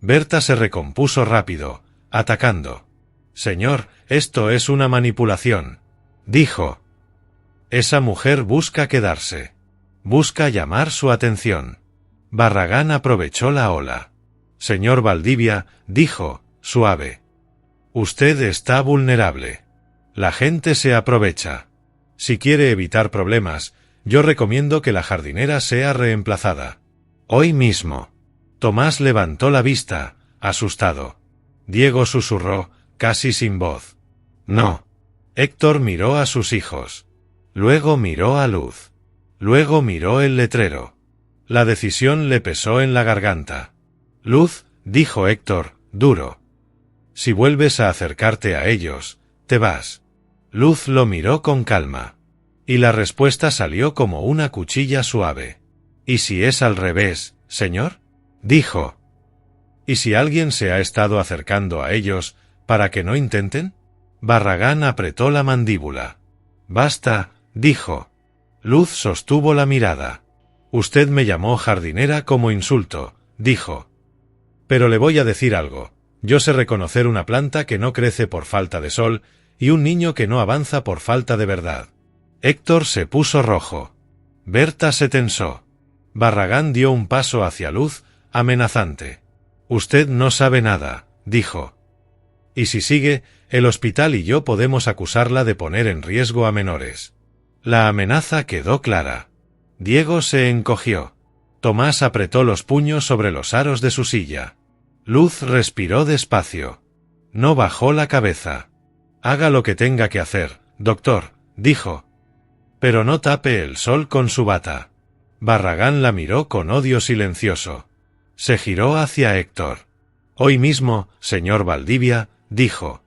Berta se recompuso rápido, atacando. «Señor, esto es una manipulación», dijo. «Esa mujer busca quedarse. Busca llamar su atención». Barragán aprovechó la ola. Señor Valdivia, dijo, suave. Usted está vulnerable. La gente se aprovecha. Si quiere evitar problemas, yo recomiendo que la jardinera sea reemplazada. Hoy mismo. Tomás levantó la vista, asustado. Diego susurró, casi sin voz. No. Héctor miró a sus hijos. Luego miró a Luz. Luego miró el letrero. La decisión le pesó en la garganta. Luz, dijo Héctor, duro. Si vuelves a acercarte a ellos, te vas. Luz lo miró con calma. Y la respuesta salió como una cuchilla suave. ¿Y si es al revés, señor? Dijo. ¿Y si alguien se ha estado acercando a ellos, para que no intenten? Barragán apretó la mandíbula. Basta, dijo. Luz sostuvo la mirada. Usted me llamó jardinera como insulto, dijo. Pero le voy a decir algo. Yo sé reconocer una planta que no crece por falta de sol y un niño que no avanza por falta de verdad. Héctor se puso rojo. Berta se tensó. Barragán dio un paso hacia Luz, amenazante. Usted no sabe nada, dijo. Y si sigue, el hospital y yo podemos acusarla de poner en riesgo a menores. La amenaza quedó clara. Diego se encogió. Tomás apretó los puños sobre los aros de su silla. Luz respiró despacio. No bajó la cabeza. Haga lo que tenga que hacer, doctor, dijo. Pero no tape el sol con su bata. Barragán la miró con odio silencioso. Se giró hacia Héctor. Hoy mismo, señor Valdivia, dijo.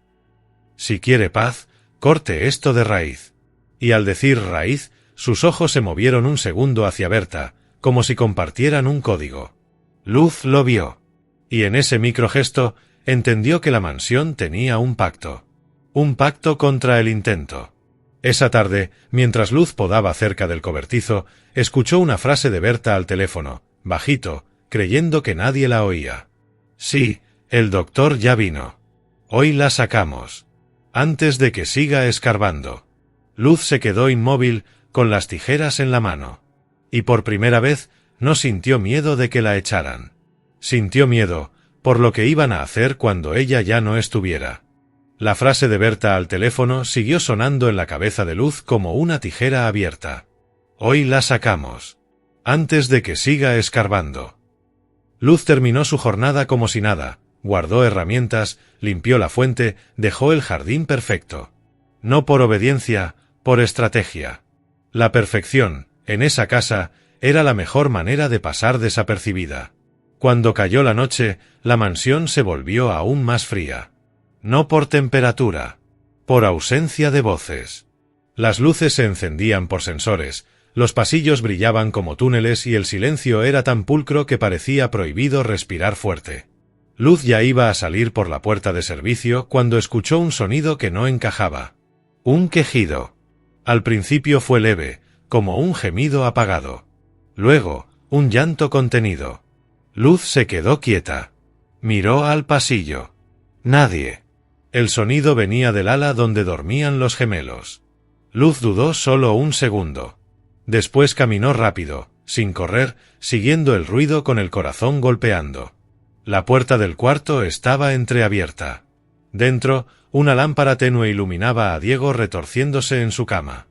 Si quiere paz, corte esto de raíz. Y al decir raíz, sus ojos se movieron un segundo hacia Berta, como si compartieran un código. Luz lo vio. Y en ese microgesto, entendió que la mansión tenía un pacto. Un pacto contra el intento. Esa tarde, mientras Luz podaba cerca del cobertizo, escuchó una frase de Berta al teléfono, bajito, creyendo que nadie la oía. Sí, el doctor ya vino. Hoy la sacamos. Antes de que siga escarbando. Luz se quedó inmóvil, con las tijeras en la mano. Y por primera vez, no sintió miedo de que la echaran. Sintió miedo, por lo que iban a hacer cuando ella ya no estuviera. La frase de Berta al teléfono siguió sonando en la cabeza de Luz como una tijera abierta. Hoy la sacamos. Antes de que siga escarbando. Luz terminó su jornada como si nada, guardó herramientas, limpió la fuente, dejó el jardín perfecto. No por obediencia, por estrategia. La perfección, en esa casa, era la mejor manera de pasar desapercibida. Cuando cayó la noche, la mansión se volvió aún más fría. No por temperatura, por ausencia de voces. Las luces se encendían por sensores, los pasillos brillaban como túneles y el silencio era tan pulcro que parecía prohibido respirar fuerte. Luz ya iba a salir por la puerta de servicio cuando escuchó un sonido que no encajaba. Un quejido. Al principio fue leve, como un gemido apagado. Luego, un llanto contenido. Luz se quedó quieta. Miró al pasillo. Nadie. El sonido venía del ala donde dormían los gemelos. Luz dudó solo un segundo. Después caminó rápido, sin correr, siguiendo el ruido con el corazón golpeando. La puerta del cuarto estaba entreabierta. Dentro, una lámpara tenue iluminaba a Diego retorciéndose en su cama.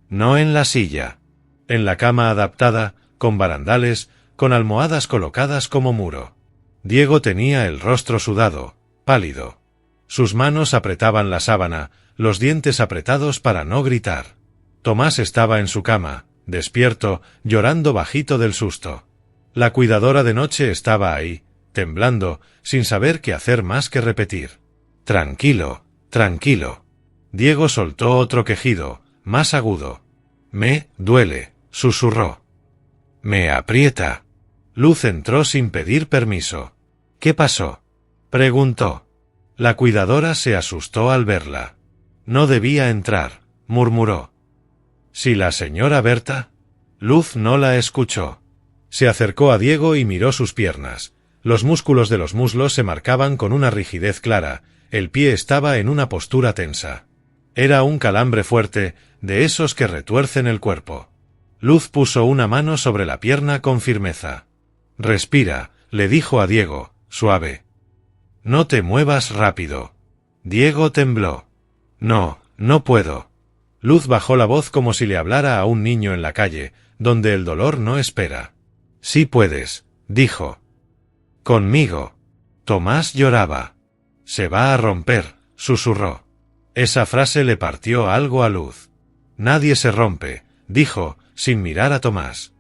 No en la silla. En la cama adaptada, con barandales, con almohadas colocadas como muro. Diego tenía el rostro sudado, pálido. Sus manos apretaban la sábana, los dientes apretados para no gritar. Tomás estaba en su cama, despierto, llorando bajito del susto. La cuidadora de noche estaba ahí, temblando, sin saber qué hacer más que repetir. Tranquilo, tranquilo. Diego soltó otro quejido, más agudo. Me duele, susurró. Me aprieta. Luz entró sin pedir permiso. ¿Qué pasó? Preguntó. La cuidadora se asustó al verla. No debía entrar, murmuró. ¿Si la señora Berta? Luz no la escuchó. Se acercó a Diego y miró sus piernas. Los músculos de los muslos se marcaban con una rigidez clara, el pie estaba en una postura tensa. Era un calambre fuerte, de esos que retuercen el cuerpo. Luz puso una mano sobre la pierna con firmeza. Respira, le dijo a Diego, suave. No te muevas rápido. Diego tembló. No, no puedo. Luz bajó la voz como si le hablara a un niño en la calle, donde el dolor no espera. Sí puedes, dijo. Conmigo. Tomás lloraba. Se va a romper, susurró. Esa frase le partió algo a Luz. Nadie se rompe, dijo, sin mirar a Tomás.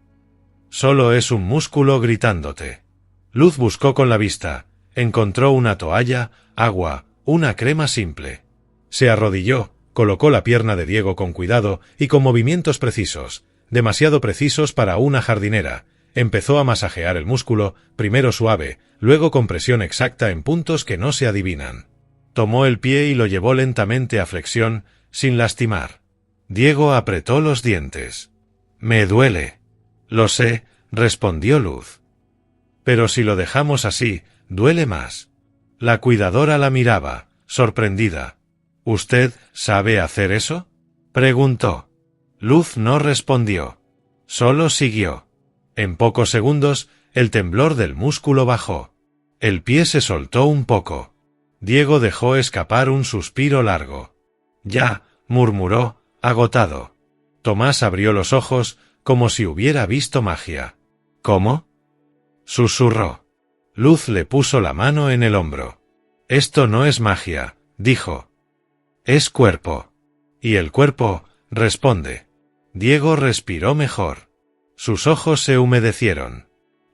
Solo es un músculo gritándote. Luz buscó con la vista, encontró una toalla, agua, una crema simple. Se arrodilló, colocó la pierna de Diego con cuidado y con movimientos precisos, demasiado precisos para una jardinera. Empezó a masajear el músculo, primero suave, luego con presión exacta en puntos que no se adivinan. Tomó el pie y lo llevó lentamente a flexión, sin lastimar. Diego apretó los dientes. Me duele. Lo sé, respondió Luz. Pero si lo dejamos así, duele más. La cuidadora la miraba, sorprendida. ¿Usted sabe hacer eso?, preguntó. Luz no respondió. Solo siguió. En pocos segundos, el temblor del músculo bajó. El pie se soltó un poco. Diego dejó escapar un suspiro largo. Ya, murmuró, agotado. Tomás abrió los ojos, como si hubiera visto magia. ¿Cómo?, susurró. Luz le puso la mano en el hombro. Esto no es magia, dijo. Es cuerpo. Y el cuerpo responde. Diego respiró mejor. Sus ojos se humedecieron.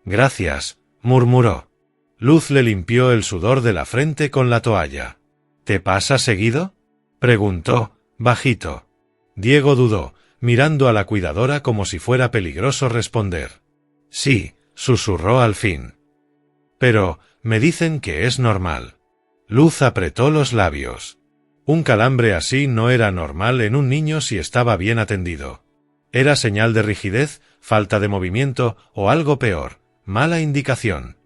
Gracias, murmuró. Luz le limpió el sudor de la frente con la toalla. ¿Te pasa seguido?, preguntó, bajito. Diego dudó, mirando a la cuidadora como si fuera peligroso responder. Sí, susurró al fin. Pero, me dicen que es normal. Luz apretó los labios. Un calambre así no era normal en un niño si estaba bien atendido. Era señal de rigidez, falta de movimiento o algo peor, mala indicación.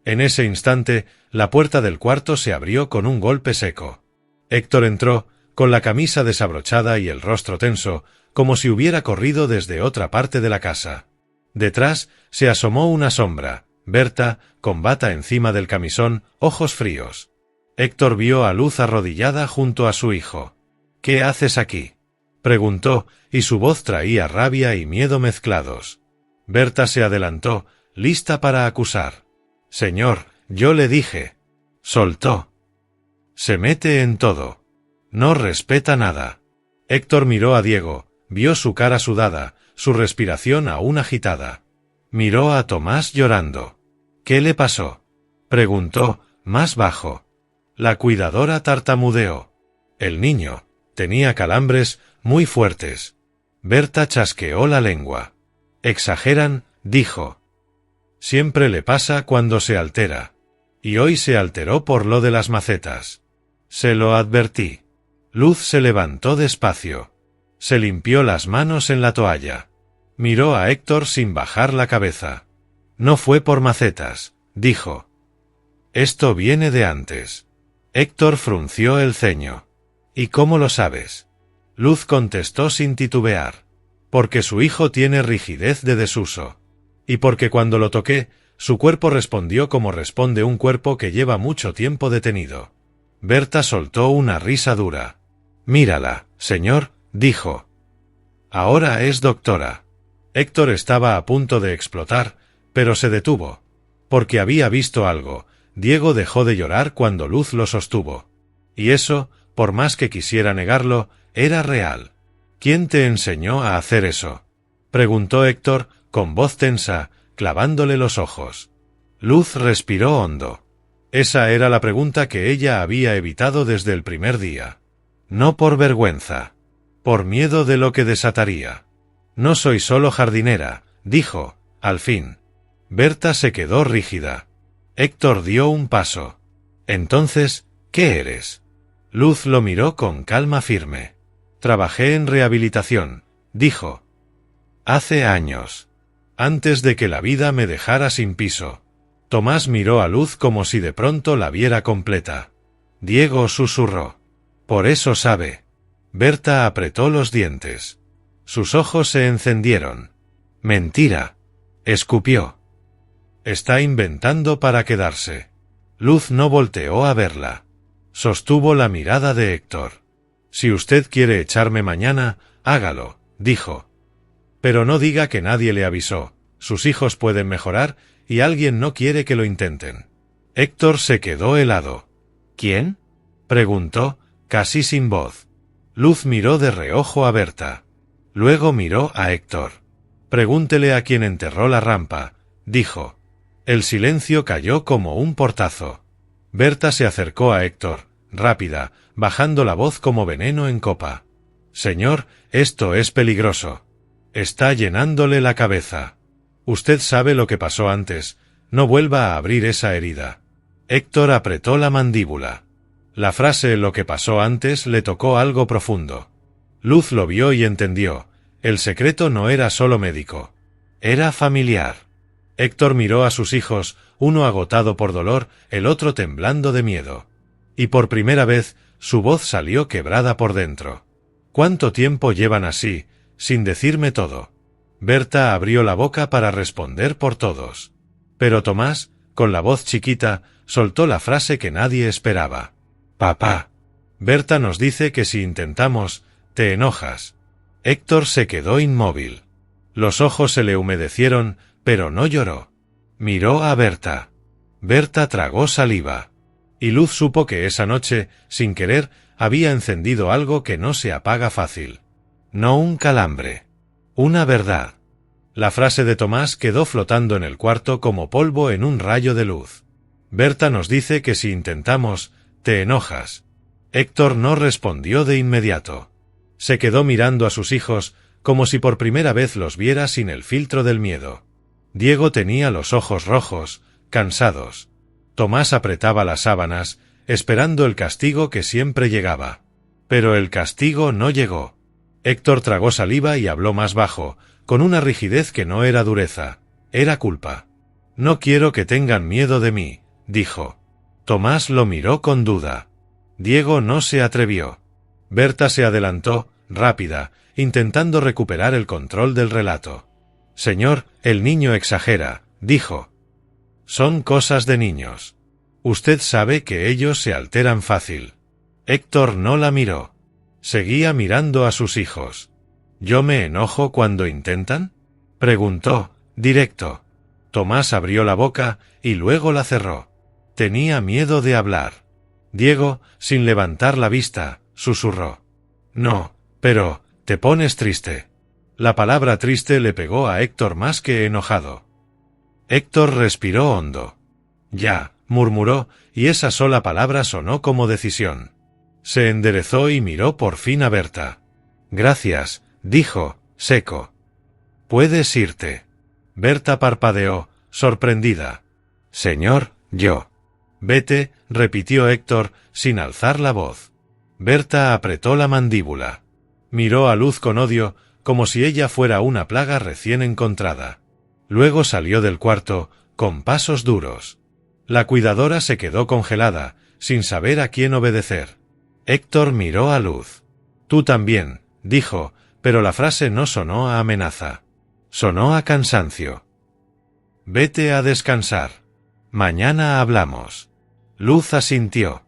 En ese instante, la puerta del cuarto se abrió con un golpe seco. Héctor entró, con la camisa desabrochada y el rostro tenso, como si hubiera corrido desde otra parte de la casa. Detrás se asomó una sombra, Berta, con bata encima del camisón, ojos fríos. Héctor vio a Luz arrodillada junto a su hijo. ¿Qué haces aquí?, preguntó, y su voz traía rabia y miedo mezclados. Berta se adelantó, lista para acusar. Señor, yo le dije. Soltó. Se mete en todo. No respeta nada. Héctor miró a Diego, vio su cara sudada, su respiración aún agitada. Miró a Tomás llorando. ¿Qué le pasó?, preguntó, más bajo. La cuidadora tartamudeó. El niño tenía calambres muy fuertes. Berta chasqueó la lengua. Exageran, dijo. Siempre le pasa cuando se altera. Y hoy se alteró por lo de las macetas. Se lo advertí. Luz se levantó despacio. Se limpió las manos en la toalla. Miró a Héctor sin bajar la cabeza. No fue por macetas, dijo. Esto viene de antes. Héctor frunció el ceño. ¿Y cómo lo sabes?, Luz contestó sin titubear. Porque su hijo tiene rigidez de desuso. Y porque cuando lo toqué, su cuerpo respondió como responde un cuerpo que lleva mucho tiempo detenido. Berta soltó una risa dura. Mírala, señor, dijo. Ahora es doctora. Héctor estaba a punto de explotar, pero se detuvo. Porque había visto algo. Diego dejó de llorar cuando Luz lo sostuvo. Y eso, por más que quisiera negarlo, era real. ¿Quién te enseñó a hacer eso?, preguntó Héctor, con voz tensa, clavándole los ojos. Luz respiró hondo. Esa era la pregunta que ella había evitado desde el primer día. No por vergüenza. Por miedo de lo que desataría. No soy solo jardinera, dijo, al fin. Berta se quedó rígida. Héctor dio un paso. Entonces, ¿qué eres? Luz lo miró con calma firme. Trabajé en rehabilitación, dijo. Hace años. Antes de que la vida me dejara sin piso. Tomás miró a Luz como si de pronto la viera completa. Diego susurró. Por eso sabe. Berta apretó los dientes. Sus ojos se encendieron. Mentira. Escupió. Está inventando para quedarse. Luz no volteó a verla. Sostuvo la mirada de Héctor. «Si usted quiere echarme mañana, hágalo», dijo. «Pero no diga que nadie le avisó. Sus hijos pueden mejorar y alguien no quiere que lo intenten». Héctor se quedó helado. «¿Quién?», preguntó, casi sin voz. Luz miró de reojo a Berta. Luego miró a Héctor. «Pregúntele a quien enterró la rampa», dijo. El silencio cayó como un portazo. Berta se acercó a Héctor, rápida, bajando la voz como veneno en copa. «Señor, esto es peligroso. Está llenándole la cabeza. Usted sabe lo que pasó antes. No vuelva a abrir esa herida». Héctor apretó la mandíbula. La frase «lo que pasó antes» le tocó algo profundo. Luz lo vio y entendió. El secreto no era solo médico. Era familiar. Héctor miró a sus hijos, uno agotado por dolor, el otro temblando de miedo. Y por primera vez, su voz salió quebrada por dentro. «¿Cuánto tiempo llevan así, sin decirme todo?». Berta abrió la boca para responder por todos. Pero Tomás, con la voz chiquita, soltó la frase que nadie esperaba. «Papá. Berta nos dice que si intentamos, te enojas». Héctor se quedó inmóvil. Los ojos se le humedecieron, pero no lloró. Miró a Berta. Berta tragó saliva. Y Luz supo que esa noche, sin querer, había encendido algo que no se apaga fácil. No un calambre. Una verdad. La frase de Tomás quedó flotando en el cuarto como polvo en un rayo de luz. Berta nos dice que si intentamos, te enojas. Héctor no respondió de inmediato. Se quedó mirando a sus hijos, como si por primera vez los viera sin el filtro del miedo. Diego tenía los ojos rojos, cansados. Tomás apretaba las sábanas, esperando el castigo que siempre llegaba. Pero el castigo no llegó. Héctor tragó saliva y habló más bajo, con una rigidez que no era dureza, era culpa. «No quiero que tengan miedo de mí», dijo. Tomás lo miró con duda. Diego no se atrevió. Berta se adelantó, rápida, intentando recuperar el control del relato. «Señor, el niño exagera», dijo. «Son cosas de niños. Usted sabe que ellos se alteran fácil». Héctor no la miró. Seguía mirando a sus hijos. «¿Yo me enojo cuando intentan?», preguntó, directo. Tomás abrió la boca y luego la cerró. Tenía miedo de hablar. Diego, sin levantar la vista, susurró. «No, pero, te pones triste». La palabra triste le pegó a Héctor más que enojado. Héctor respiró hondo. «Ya», murmuró, y esa sola palabra sonó como decisión. Se enderezó y miró por fin a Berta. «Gracias», dijo, seco. «Puedes irte». Berta parpadeó, sorprendida. «Señor, yo». «Vete», repitió Héctor, sin alzar la voz. Berta apretó la mandíbula. Miró a Luz con odio, como si ella fuera una plaga recién encontrada. Luego salió del cuarto, con pasos duros. La cuidadora se quedó congelada, sin saber a quién obedecer. Héctor miró a Luz. «Tú también», dijo, pero la frase no sonó a amenaza. Sonó a cansancio. «Vete a descansar. Mañana hablamos». Luz asintió.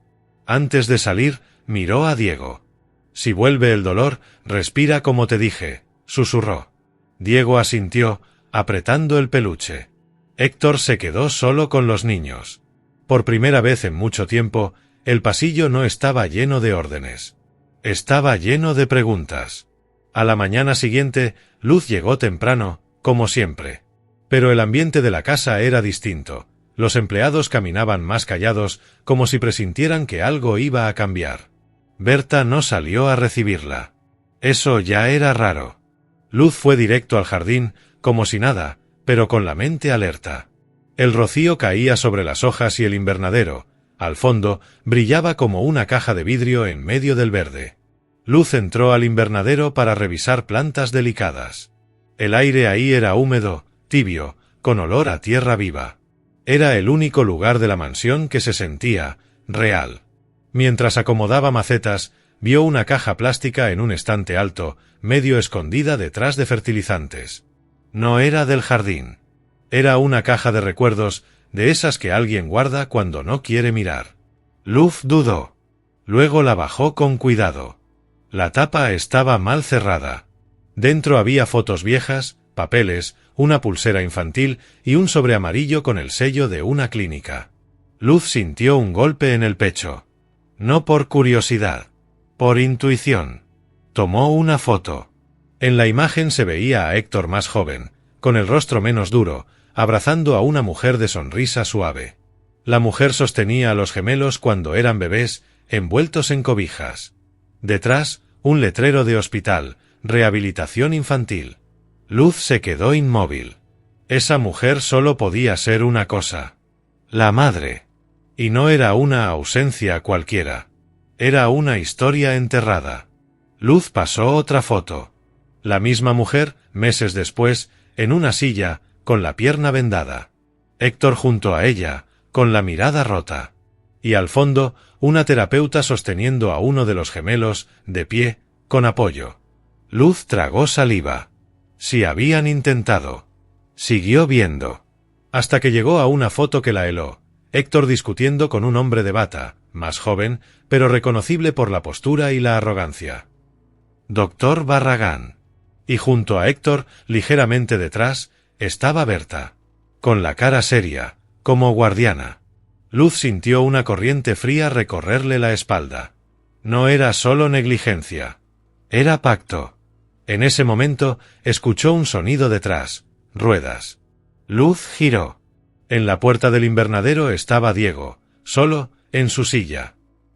Antes de salir, miró a Diego. «Si vuelve el dolor, respira como te dije», susurró. Diego asintió, apretando el peluche. Héctor se quedó solo con los niños. Por primera vez en mucho tiempo, el pasillo no estaba lleno de órdenes. Estaba lleno de preguntas. A la mañana siguiente, Luz llegó temprano, como siempre. Pero el ambiente de la casa era distinto. Los empleados caminaban más callados, como si presintieran que algo iba a cambiar. Berta no salió a recibirla. Eso ya era raro. Luz fue directo al jardín, como si nada, pero con la mente alerta. El rocío caía sobre las hojas y el invernadero, al fondo, brillaba como una caja de vidrio en medio del verde. Luz entró al invernadero para revisar plantas delicadas. El aire ahí era húmedo, tibio, con olor a tierra viva. Era el único lugar de la mansión que se sentía real. Mientras acomodaba macetas, vio una caja plástica en un estante alto, medio escondida detrás de fertilizantes. No era del jardín. Era una caja de recuerdos, de esas que alguien guarda cuando no quiere mirar. Luz dudó. Luego la bajó con cuidado. La tapa estaba mal cerrada. Dentro había fotos viejas, papeles, una pulsera infantil y un sobre amarillo con el sello de una clínica. Luz sintió un golpe en el pecho. No por curiosidad, por intuición. Tomó una foto. En la imagen se veía a Héctor más joven, con el rostro menos duro, abrazando a una mujer de sonrisa suave. La mujer sostenía a los gemelos cuando eran bebés, envueltos en cobijas. Detrás, un letrero de hospital, rehabilitación infantil. Luz se quedó inmóvil. Esa mujer solo podía ser una cosa. La madre. Y no era una ausencia cualquiera. Era una historia enterrada. Luz pasó otra foto. La misma mujer, meses después, en una silla, con la pierna vendada. Héctor junto a ella, con la mirada rota. Y al fondo, una terapeuta sosteniendo a uno de los gemelos, de pie, con apoyo. Luz tragó saliva. Si habían intentado. Siguió viendo. Hasta que llegó a una foto que la heló. Héctor discutiendo con un hombre de bata, más joven, pero reconocible por la postura y la arrogancia. Doctor Barragán. Y junto a Héctor, ligeramente detrás, estaba Berta. Con la cara seria, como guardiana. Luz sintió una corriente fría recorrerle la espalda. No era solo negligencia. Era pacto. En ese momento, escuchó un sonido detrás. Ruedas. Luz giró. En la puerta del invernadero estaba Diego, solo, en su silla.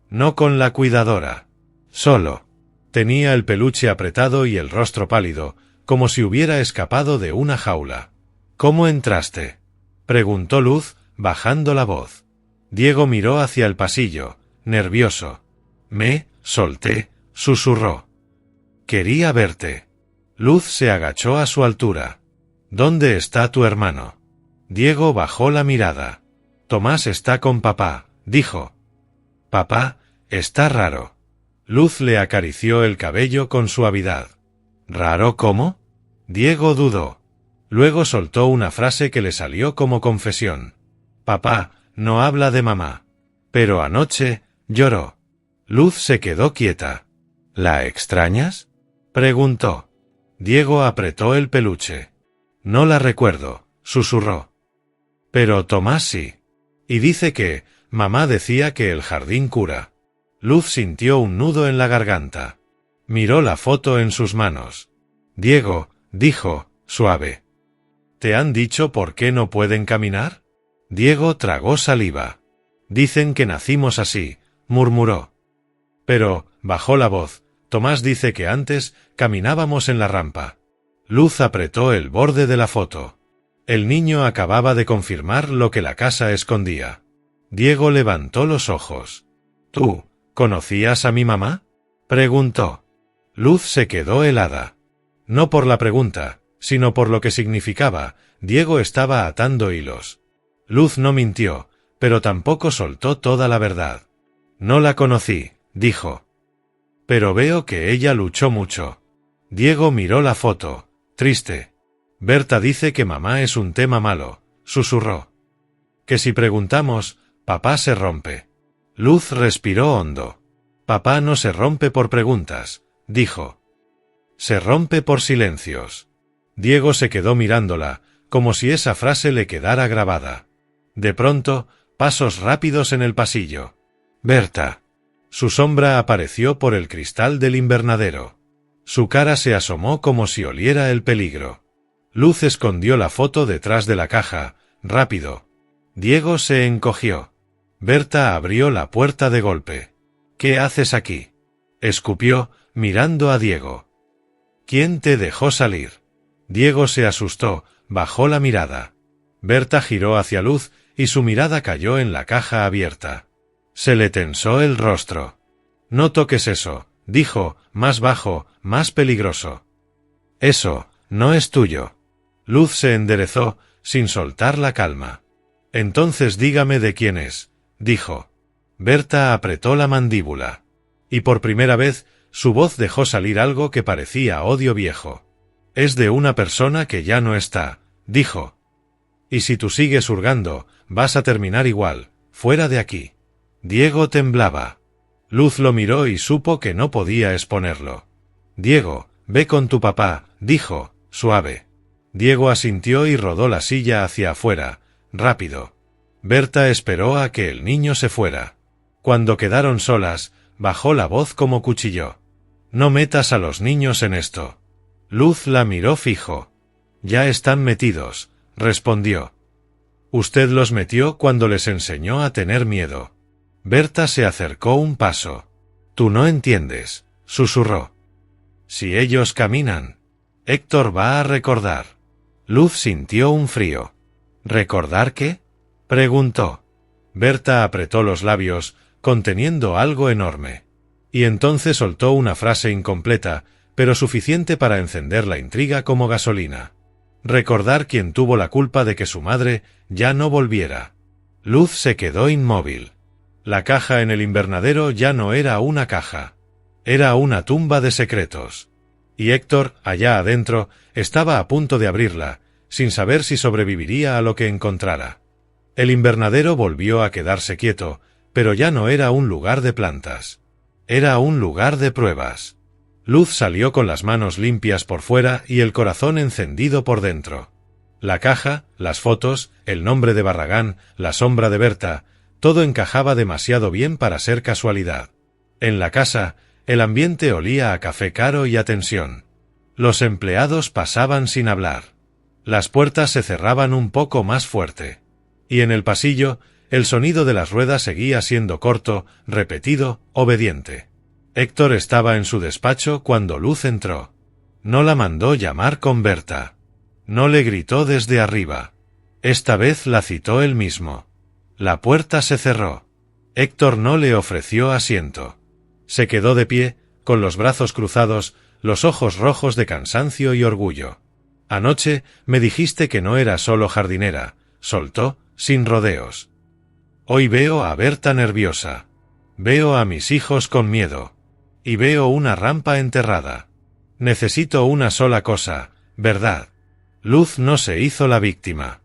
No con la cuidadora. Solo. Tenía el peluche apretado y el rostro pálido, como si hubiera escapado de una jaula. ¿Cómo entraste?, preguntó Luz, bajando la voz. Diego miró hacia el pasillo, nervioso. Me solté, susurró. Quería verte. Luz se agachó a su altura. ¿Dónde está tu hermano? Diego bajó la mirada. Tomás está con papá, dijo. Papá, está raro. Luz le acarició el cabello con suavidad. ¿Raro cómo? Diego dudó. Luego soltó una frase que le salió como confesión. Papá no habla de mamá. Pero anoche lloró. Luz se quedó quieta. ¿La extrañas?, preguntó. Diego apretó el peluche. No la recuerdo, susurró. Pero Tomás sí. Y dice que, mamá decía que el jardín cura. Luz sintió un nudo en la garganta. Miró la foto en sus manos. Diego, dijo, suave. ¿Te han dicho por qué no pueden caminar? Diego tragó saliva. Dicen que nacimos así, murmuró. Pero, bajó la voz, Tomás dice que antes caminábamos en la rampa. Luz apretó el borde de la foto. El niño acababa de confirmar lo que la casa escondía. Diego levantó los ojos. ¿Tú conocías a mi mamá?, preguntó. Luz se quedó helada. No por la pregunta, sino por lo que significaba. Diego estaba atando hilos. Luz no mintió, pero tampoco soltó toda la verdad. No la conocí, dijo. Pero veo que ella luchó mucho. Diego miró la foto, triste. Berta dice que mamá es un tema malo, susurró. Que si preguntamos, papá se rompe. Luz respiró hondo. Papá no se rompe por preguntas, dijo. Se rompe por silencios. Diego se quedó mirándola, como si esa frase le quedara grabada. De pronto, pasos rápidos en el pasillo. Berta. Su sombra apareció por el cristal del invernadero. Su cara se asomó como si oliera el peligro. Luz escondió la foto detrás de la caja, rápido. Diego se encogió. Berta abrió la puerta de golpe. ¿Qué haces aquí?, escupió, mirando a Diego. ¿Quién te dejó salir? Diego se asustó, bajó la mirada. Berta giró hacia Luz y su mirada cayó en la caja abierta. Se le tensó el rostro. No toques eso, dijo, más bajo, más peligroso. Eso no es tuyo. Luz se enderezó, sin soltar la calma. Entonces dígame de quién es, dijo. Berta apretó la mandíbula. Y por primera vez, su voz dejó salir algo que parecía odio viejo. Es de una persona que ya no está, dijo. Y si tú sigues hurgando, vas a terminar igual, fuera de aquí. Diego temblaba. Luz lo miró y supo que no podía exponerlo. Diego, ve con tu papá, dijo, suave. Diego asintió y rodó la silla hacia afuera, rápido. Berta esperó a que el niño se fuera. Cuando quedaron solas, bajó la voz como cuchilló. No metas a los niños en esto. Luz la miró fijo. Ya están metidos, respondió. Usted los metió cuando les enseñó a tener miedo. Berta se acercó un paso. Tú no entiendes, susurró. Si ellos caminan, Héctor va a recordar. Luz sintió un frío. ¿Recordar qué? Preguntó. Berta apretó los labios, conteniendo algo enorme. Y entonces soltó una frase incompleta, pero suficiente para encender la intriga como gasolina. Recordar quién tuvo la culpa de que su madre ya no volviera. Luz se quedó inmóvil. La caja en el invernadero ya no era una caja. Era una tumba de secretos. Y Héctor, allá adentro, estaba a punto de abrirla, sin saber si sobreviviría a lo que encontrara. El invernadero volvió a quedarse quieto, pero ya no era un lugar de plantas. Era un lugar de pruebas. Luz salió con las manos limpias por fuera y el corazón encendido por dentro. La caja, las fotos, el nombre de Barragán, la sombra de Berta, todo encajaba demasiado bien para ser casualidad. En la casa, el ambiente olía a café caro y a tensión. Los empleados pasaban sin hablar. Las puertas se cerraban un poco más fuerte. Y en el pasillo, el sonido de las ruedas seguía siendo corto, repetido, obediente. Héctor estaba en su despacho cuando Luz entró. No la mandó llamar con Berta. No le gritó desde arriba. Esta vez la citó él mismo. La puerta se cerró. Héctor no le ofreció asiento. Se quedó de pie, con los brazos cruzados, los ojos rojos de cansancio y orgullo. Anoche me dijiste que no era solo jardinera, soltó, sin rodeos. Hoy veo a Berta nerviosa. Veo a mis hijos con miedo. Y veo una rampa enterrada. Necesito una sola cosa, ¿verdad? Luz no se hizo la víctima.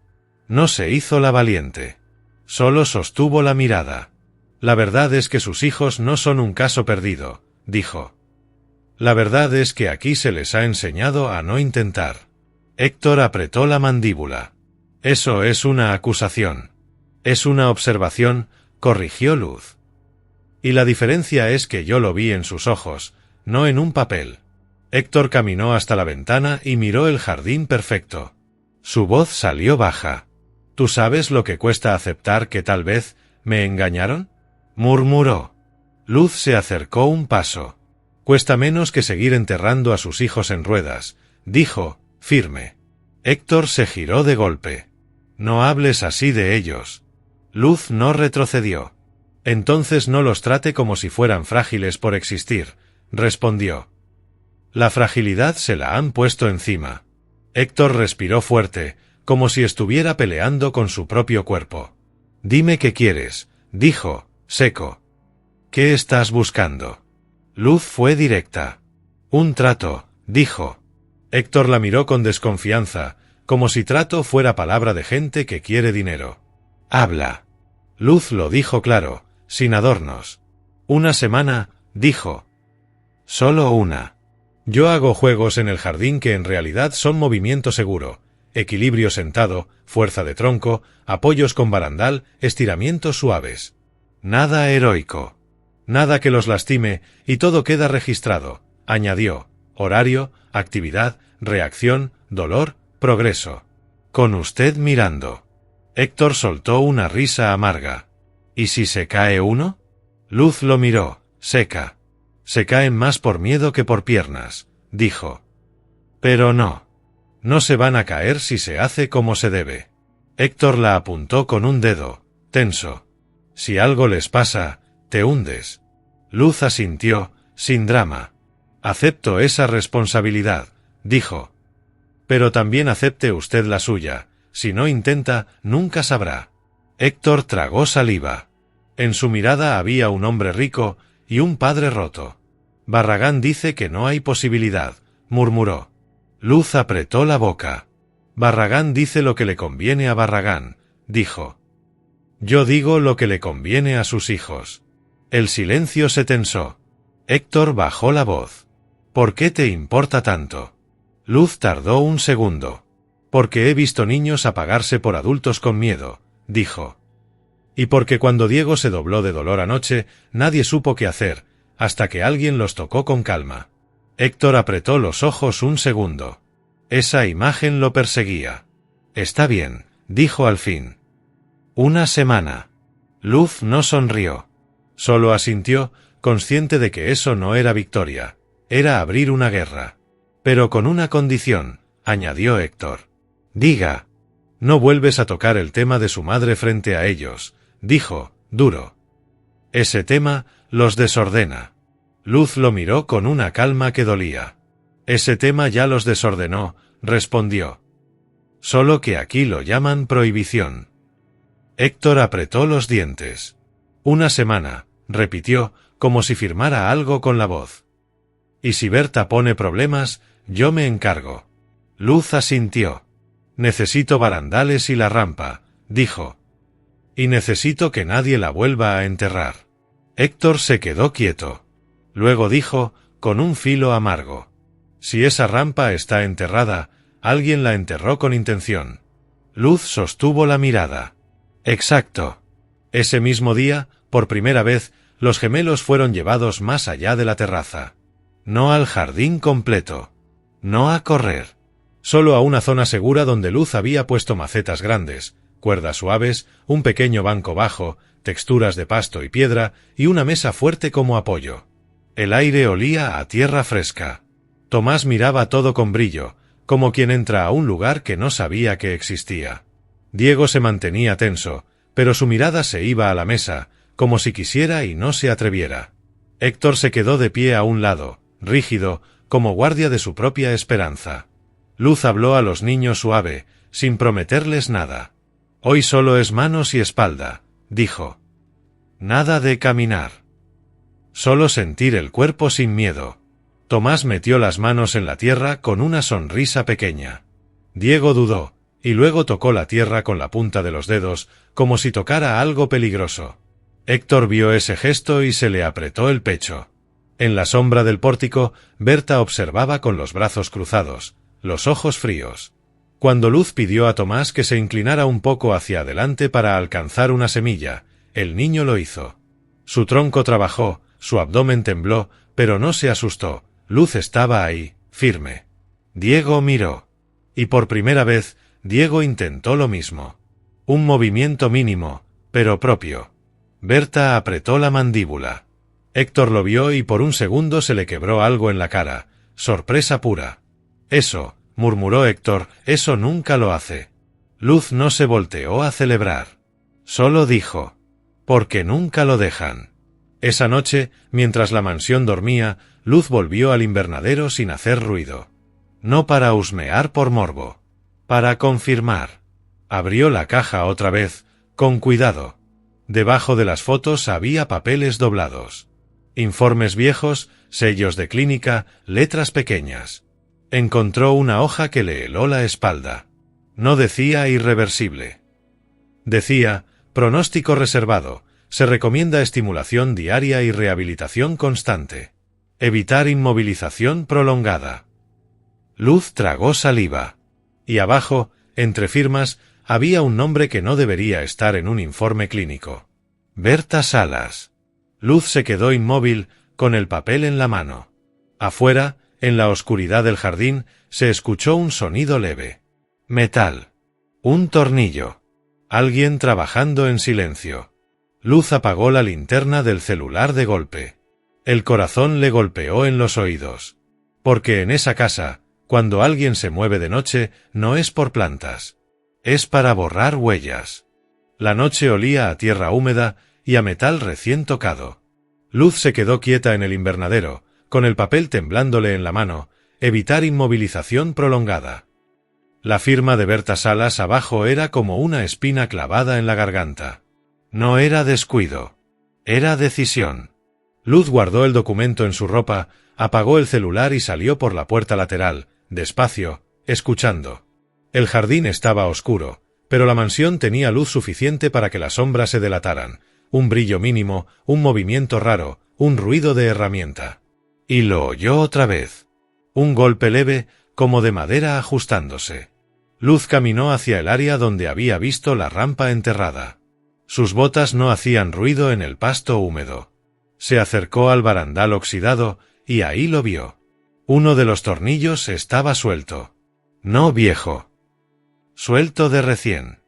No se hizo la valiente. Solo sostuvo la mirada. La verdad es que sus hijos no son un caso perdido, dijo. La verdad es que aquí se les ha enseñado a no intentar. Héctor apretó la mandíbula. Eso es una acusación. Es una observación, corrigió Luz. Y la diferencia es que yo lo vi en sus ojos, no en un papel. Héctor caminó hasta la ventana y miró el jardín perfecto. Su voz salió baja. ¿Tú sabes lo que cuesta aceptar que tal vez me engañaron? Murmuró. Luz se acercó un paso. Cuesta menos que seguir enterrando a sus hijos en ruedas, dijo, firme. Héctor se giró de golpe. No hables así de ellos. Luz no retrocedió. Entonces no los trate como si fueran frágiles por existir, respondió. La fragilidad se la han puesto encima. Héctor respiró fuerte, como si estuviera peleando con su propio cuerpo. Dime qué quieres, dijo, seco. ¿Qué estás buscando? Luz fue directa. Un trato, dijo. Héctor la miró con desconfianza, como si trato fuera palabra de gente que quiere dinero. Habla. Luz lo dijo claro, sin adornos. Una semana, dijo. Solo una. Yo hago juegos en el jardín que en realidad son movimiento seguro, equilibrio sentado, fuerza de tronco, apoyos con barandal, estiramientos suaves. Nada heroico. Nada que los lastime, y todo queda registrado, añadió. Horario, actividad, reacción, dolor, progreso. Con usted mirando. Héctor soltó una risa amarga. ¿Y si se cae uno? Luz lo miró, seca. Se caen más por miedo que por piernas, dijo. Pero no. No se van a caer si se hace como se debe. Héctor la apuntó con un dedo, tenso. Si algo les pasa, te hundes. Luz asintió, sin drama. Acepto esa responsabilidad, dijo. Pero también acepte usted la suya. Si no intenta, nunca sabrá. Héctor tragó saliva. En su mirada había un hombre rico y un padre roto. Barragán dice que no hay posibilidad, murmuró. Luz apretó la boca. Barragán dice lo que le conviene a Barragán, dijo. Yo digo lo que le conviene a sus hijos. El silencio se tensó. Héctor bajó la voz. ¿Por qué te importa tanto? Luz tardó un segundo. Porque he visto niños apagarse por adultos con miedo, dijo. Y porque cuando Diego se dobló de dolor anoche, nadie supo qué hacer, hasta que alguien los tocó con calma. Héctor apretó los ojos un segundo. Esa imagen lo perseguía. Está bien, dijo al fin. Una semana. Luz no sonrió. Solo asintió, consciente de que eso no era victoria. Era abrir una guerra. Pero con una condición, añadió Héctor. Diga. No vuelves a tocar el tema de su madre frente a ellos, dijo, duro. Ese tema los desordena. Luz lo miró con una calma que dolía. Ese tema ya los desordenó, respondió. Solo que aquí lo llaman prohibición. Héctor apretó los dientes. Una semana, repitió, como si firmara algo con la voz. Y si Berta pone problemas, yo me encargo. Luz asintió. Necesito barandales y la rampa, dijo. Y necesito que nadie la vuelva a enterrar. Héctor se quedó quieto. Luego dijo, con un filo amargo. Si esa rampa está enterrada, alguien la enterró con intención. Luz sostuvo la mirada. Exacto. Ese mismo día, por primera vez, los gemelos fueron llevados más allá de la terraza. No al jardín completo. No a correr. Solo a una zona segura donde Luz había puesto macetas grandes, cuerdas suaves, un pequeño banco bajo, texturas de pasto y piedra, y una mesa fuerte como apoyo. El aire olía a tierra fresca. Tomás miraba todo con brillo, como quien entra a un lugar que no sabía que existía. Diego se mantenía tenso, pero su mirada se iba a la mesa, como si quisiera y no se atreviera. Héctor se quedó de pie a un lado, rígido, como guardia de su propia esperanza. Luz habló a los niños suave, sin prometerles nada. Hoy solo es manos y espalda, dijo. Nada de caminar. Solo sentir el cuerpo sin miedo. Tomás metió las manos en la tierra con una sonrisa pequeña. Diego dudó, y luego tocó la tierra con la punta de los dedos, como si tocara algo peligroso. Héctor vio ese gesto y se le apretó el pecho. En la sombra del pórtico, Berta observaba con los brazos cruzados, los ojos fríos. Cuando Luz pidió a Tomás que se inclinara un poco hacia adelante para alcanzar una semilla, el niño lo hizo. Su tronco trabajó, su abdomen tembló, pero no se asustó. Luz estaba ahí, firme. Diego miró. Y por primera vez, Diego intentó lo mismo. Un movimiento mínimo, pero propio. Berta apretó la mandíbula. Héctor lo vio y por un segundo se le quebró algo en la cara. Sorpresa pura. Eso, murmuró Héctor, eso nunca lo hace. Luz no se volteó a celebrar. Solo dijo. Porque nunca lo dejan. Esa noche, mientras la mansión dormía, Luz volvió al invernadero sin hacer ruido. No para husmear por morbo. Para confirmar. Abrió la caja otra vez, con cuidado. Debajo de las fotos había papeles doblados. Informes viejos, sellos de clínica, letras pequeñas. Encontró una hoja que le heló la espalda. No decía irreversible. Decía, pronóstico reservado, se recomienda estimulación diaria y rehabilitación constante. Evitar inmovilización prolongada. Luz tragó saliva. Y abajo, entre firmas, había un nombre que no debería estar en un informe clínico. Berta Salas. Luz se quedó inmóvil, con el papel en la mano. Afuera, en la oscuridad del jardín, se escuchó un sonido leve. Metal. Un tornillo. Alguien trabajando en silencio. Luz apagó la linterna del celular de golpe. El corazón le golpeó en los oídos. Porque en esa casa, cuando alguien se mueve de noche, no es por plantas. Es para borrar huellas. La noche olía a tierra húmeda y a metal recién tocado. Luz se quedó quieta en el invernadero, con el papel temblándole en la mano, evitar inmovilización prolongada. La firma de Berta Salas abajo era como una espina clavada en la garganta. No era descuido. Era decisión. Luz guardó el documento en su ropa, apagó el celular y salió por la puerta lateral, despacio, escuchando. El jardín estaba oscuro, pero la mansión tenía luz suficiente para que la sombra se delataran, un brillo mínimo, un movimiento raro, un ruido de herramienta. Y lo oyó otra vez. Un golpe leve, como de madera ajustándose. Luz caminó hacia el área donde había visto la rampa enterrada. Sus botas no hacían ruido en el pasto húmedo. Se acercó al barandal oxidado, y ahí lo vio. Uno de los tornillos estaba suelto. No viejo. Suelto de recién.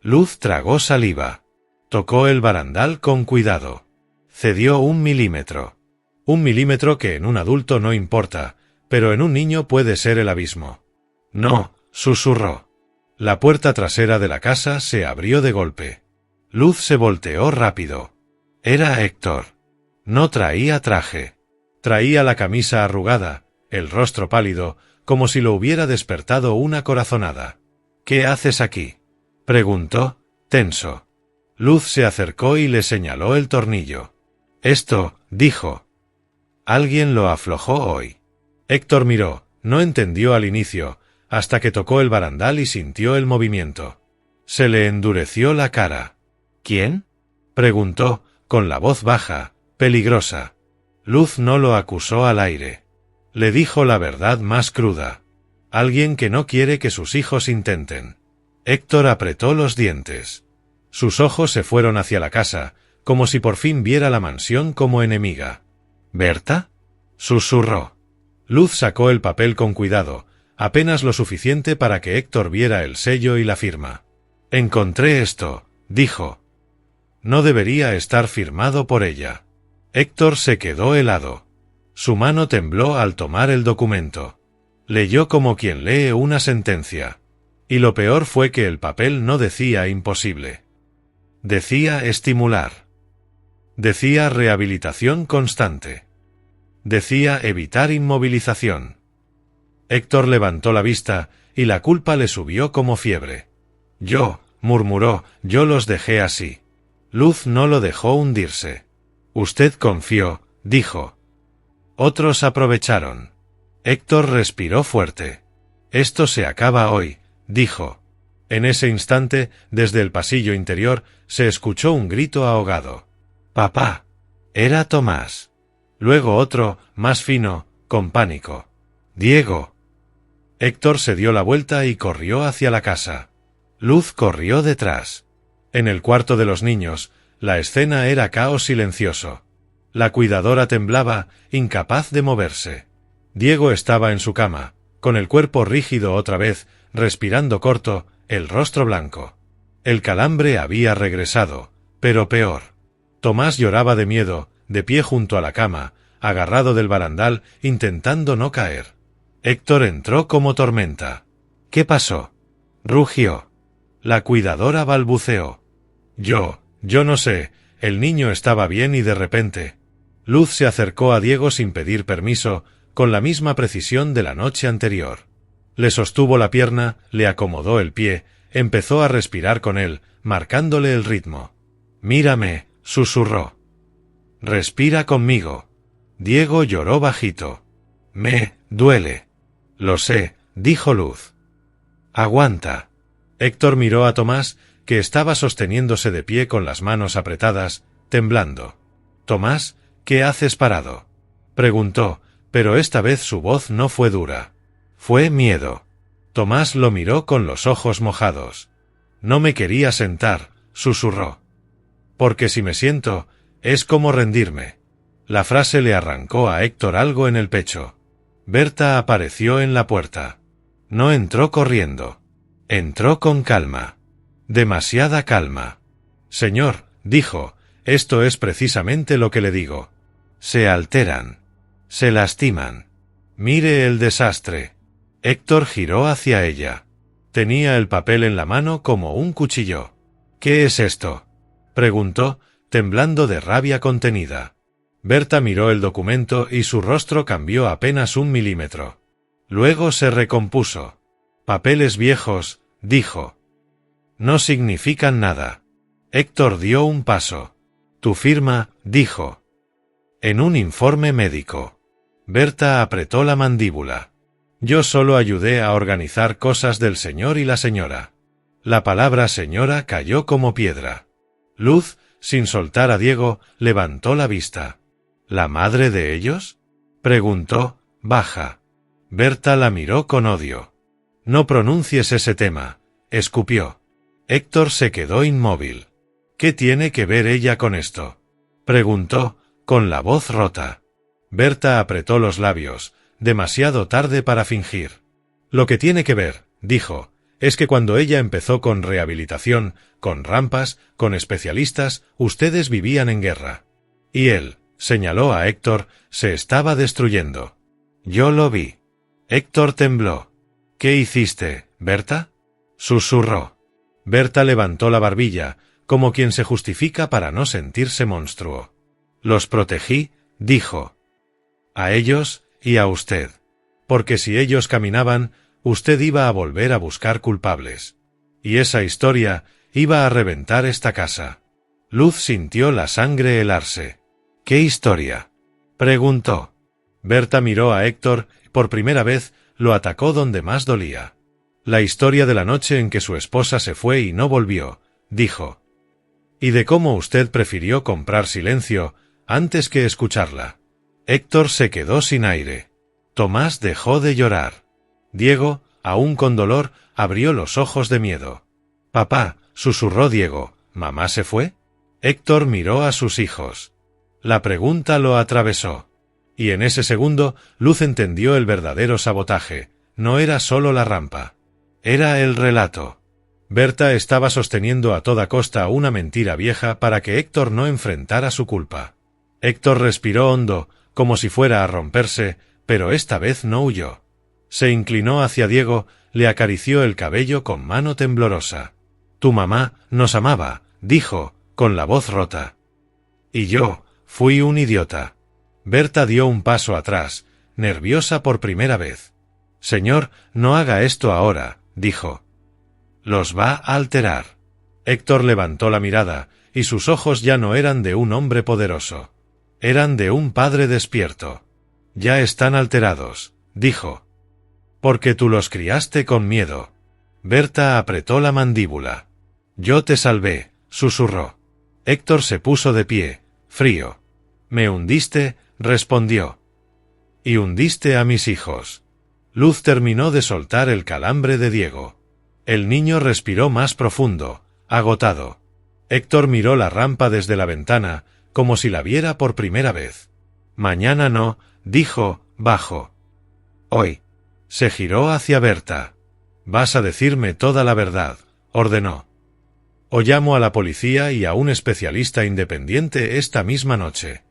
Luz tragó saliva. Tocó el barandal con cuidado. Cedió 1 milímetro. 1 milímetro que en un adulto no importa, pero en un niño puede ser el abismo. No, susurró. La puerta trasera de la casa se abrió de golpe. Luz se volteó rápido. Era Héctor. No traía traje. Traía la camisa arrugada, el rostro pálido, como si lo hubiera despertado una corazonada. «¿Qué haces aquí?», preguntó, tenso. Luz se acercó y le señaló el tornillo. «Esto», dijo. «Alguien lo aflojó hoy». Héctor miró, no entendió al inicio, hasta que tocó el barandal y sintió el movimiento. Se le endureció la cara. «¿Quién?», preguntó, con la voz baja, peligrosa. Luz no lo acusó al aire. Le dijo la verdad más cruda. Alguien que no quiere que sus hijos intenten. Héctor apretó los dientes. Sus ojos se fueron hacia la casa, como si por fin viera la mansión como enemiga. «¿Berta?», susurró. Luz sacó el papel con cuidado, apenas lo suficiente para que Héctor viera el sello y la firma. «Encontré esto», dijo. «No debería estar firmado por ella». Héctor se quedó helado. Su mano tembló al tomar el documento. Leyó como quien lee una sentencia. Y lo peor fue que el papel no decía imposible. Decía estimular. Decía rehabilitación constante. Decía evitar inmovilización. Héctor levantó la vista, y la culpa le subió como fiebre. «Yo», murmuró, «yo los dejé así». Luz no lo dejó hundirse. «Usted confió», dijo. «Otros aprovecharon». Héctor respiró fuerte. «Esto se acaba hoy», dijo. En ese instante, desde el pasillo interior, se escuchó un grito ahogado. «¡Papá!». Era Tomás. Luego otro, más fino, con pánico. «¡Diego!». Héctor se dio la vuelta y corrió hacia la casa. Luz corrió detrás. En el cuarto de los niños, la escena era caos silencioso. La cuidadora temblaba, incapaz de moverse. Diego estaba en su cama, con el cuerpo rígido otra vez, respirando corto, el rostro blanco. El calambre había regresado, pero peor. Tomás lloraba de miedo, de pie junto a la cama, agarrado del barandal, intentando no caer. Héctor entró como tormenta. «¿Qué pasó?», rugió. La cuidadora balbuceó. Yo no sé, el niño estaba bien y de repente». Luz se acercó a Diego sin pedir permiso, con la misma precisión de la noche anterior. Le sostuvo la pierna, le acomodó el pie, empezó a respirar con él, marcándole el ritmo. «Mírame», susurró. «Respira conmigo». Diego lloró bajito. «Me duele». «Lo sé», dijo Luz. «Aguanta». Héctor miró a Tomás, que estaba sosteniéndose de pie con las manos apretadas, temblando. «Tomás, ¿qué haces parado?», preguntó, pero esta vez su voz no fue dura. Fue miedo. Tomás lo miró con los ojos mojados. «No me quería sentar», susurró. «Porque si me siento, es como rendirme». La frase le arrancó a Héctor algo en el pecho. Berta apareció en la puerta. No entró corriendo. Entró con calma. Demasiada calma. «Señor», dijo, «esto es precisamente lo que le digo. Se alteran. Se lastiman. Mire el desastre». Héctor giró hacia ella. Tenía el papel en la mano como un cuchillo. «¿Qué es esto?», preguntó, temblando de rabia contenida. Berta miró el documento y su rostro cambió apenas 1 milímetro. Luego se recompuso. «Papeles viejos», dijo. «No significan nada». Héctor dio un paso. «Tu firma», dijo. «En un informe médico». Berta apretó la mandíbula. «Yo solo ayudé a organizar cosas del señor y la señora». La palabra señora cayó como piedra. Luz, sin soltar a Diego, levantó la vista. ¿La madre de ellos?, preguntó, baja. Berta la miró con odio. No pronuncies ese tema, escupió. Héctor se quedó inmóvil. ¿Qué tiene que ver ella con esto?, preguntó, con la voz rota. Berta apretó los labios, demasiado tarde para fingir. Lo que tiene que ver, dijo, es que cuando ella empezó con rehabilitación, con rampas, con especialistas, ustedes vivían en guerra. Y él, señaló a Héctor, se estaba destruyendo. Yo lo vi. Héctor tembló. ¿Qué hiciste, Berta?, susurró. Berta levantó la barbilla, como quien se justifica para no sentirse monstruo. Los protegí, dijo. A ellos y a usted. Porque si ellos caminaban, usted iba a volver a buscar culpables. Y esa historia iba a reventar esta casa. Luz sintió la sangre helarse. ¿Qué historia?, preguntó. Berta miró a Héctor, por primera vez, lo atacó donde más dolía. La historia de la noche en que su esposa se fue y no volvió, dijo. Y de cómo usted prefirió comprar silencio antes que escucharla. Héctor se quedó sin aire. Tomás dejó de llorar. Diego, aún con dolor, abrió los ojos de miedo. Papá, susurró Diego, ¿mamá se fue? Héctor miró a sus hijos. La pregunta lo atravesó. Y en ese segundo, Luz entendió el verdadero sabotaje. No era solo la rampa. Era el relato. Berta estaba sosteniendo a toda costa una mentira vieja para que Héctor no enfrentara su culpa. Héctor respiró hondo, como si fuera a romperse, pero esta vez no huyó. Se inclinó hacia Diego, le acarició el cabello con mano temblorosa. Tu mamá nos amaba, dijo, con la voz rota. Y yo, fui un idiota. Berta dio un paso atrás, nerviosa por primera vez. Señor, no haga esto ahora, dijo. Los va a alterar. Héctor levantó la mirada, y sus ojos ya no eran de un hombre poderoso. Eran de un padre despierto. Ya están alterados, dijo. Porque tú los criaste con miedo. Berta apretó la mandíbula. Yo te salvé, susurró. Héctor se puso de pie, frío. Me hundiste, respondió. Y hundiste a mis hijos. Luz terminó de soltar el calambre de Diego. El niño respiró más profundo, agotado. Héctor miró la rampa desde la ventana, como si la viera por primera vez. Mañana no, dijo, bajo. Hoy. Se giró hacia Berta. Vas a decirme toda la verdad, ordenó. O llamo a la policía y a un especialista independiente esta misma noche.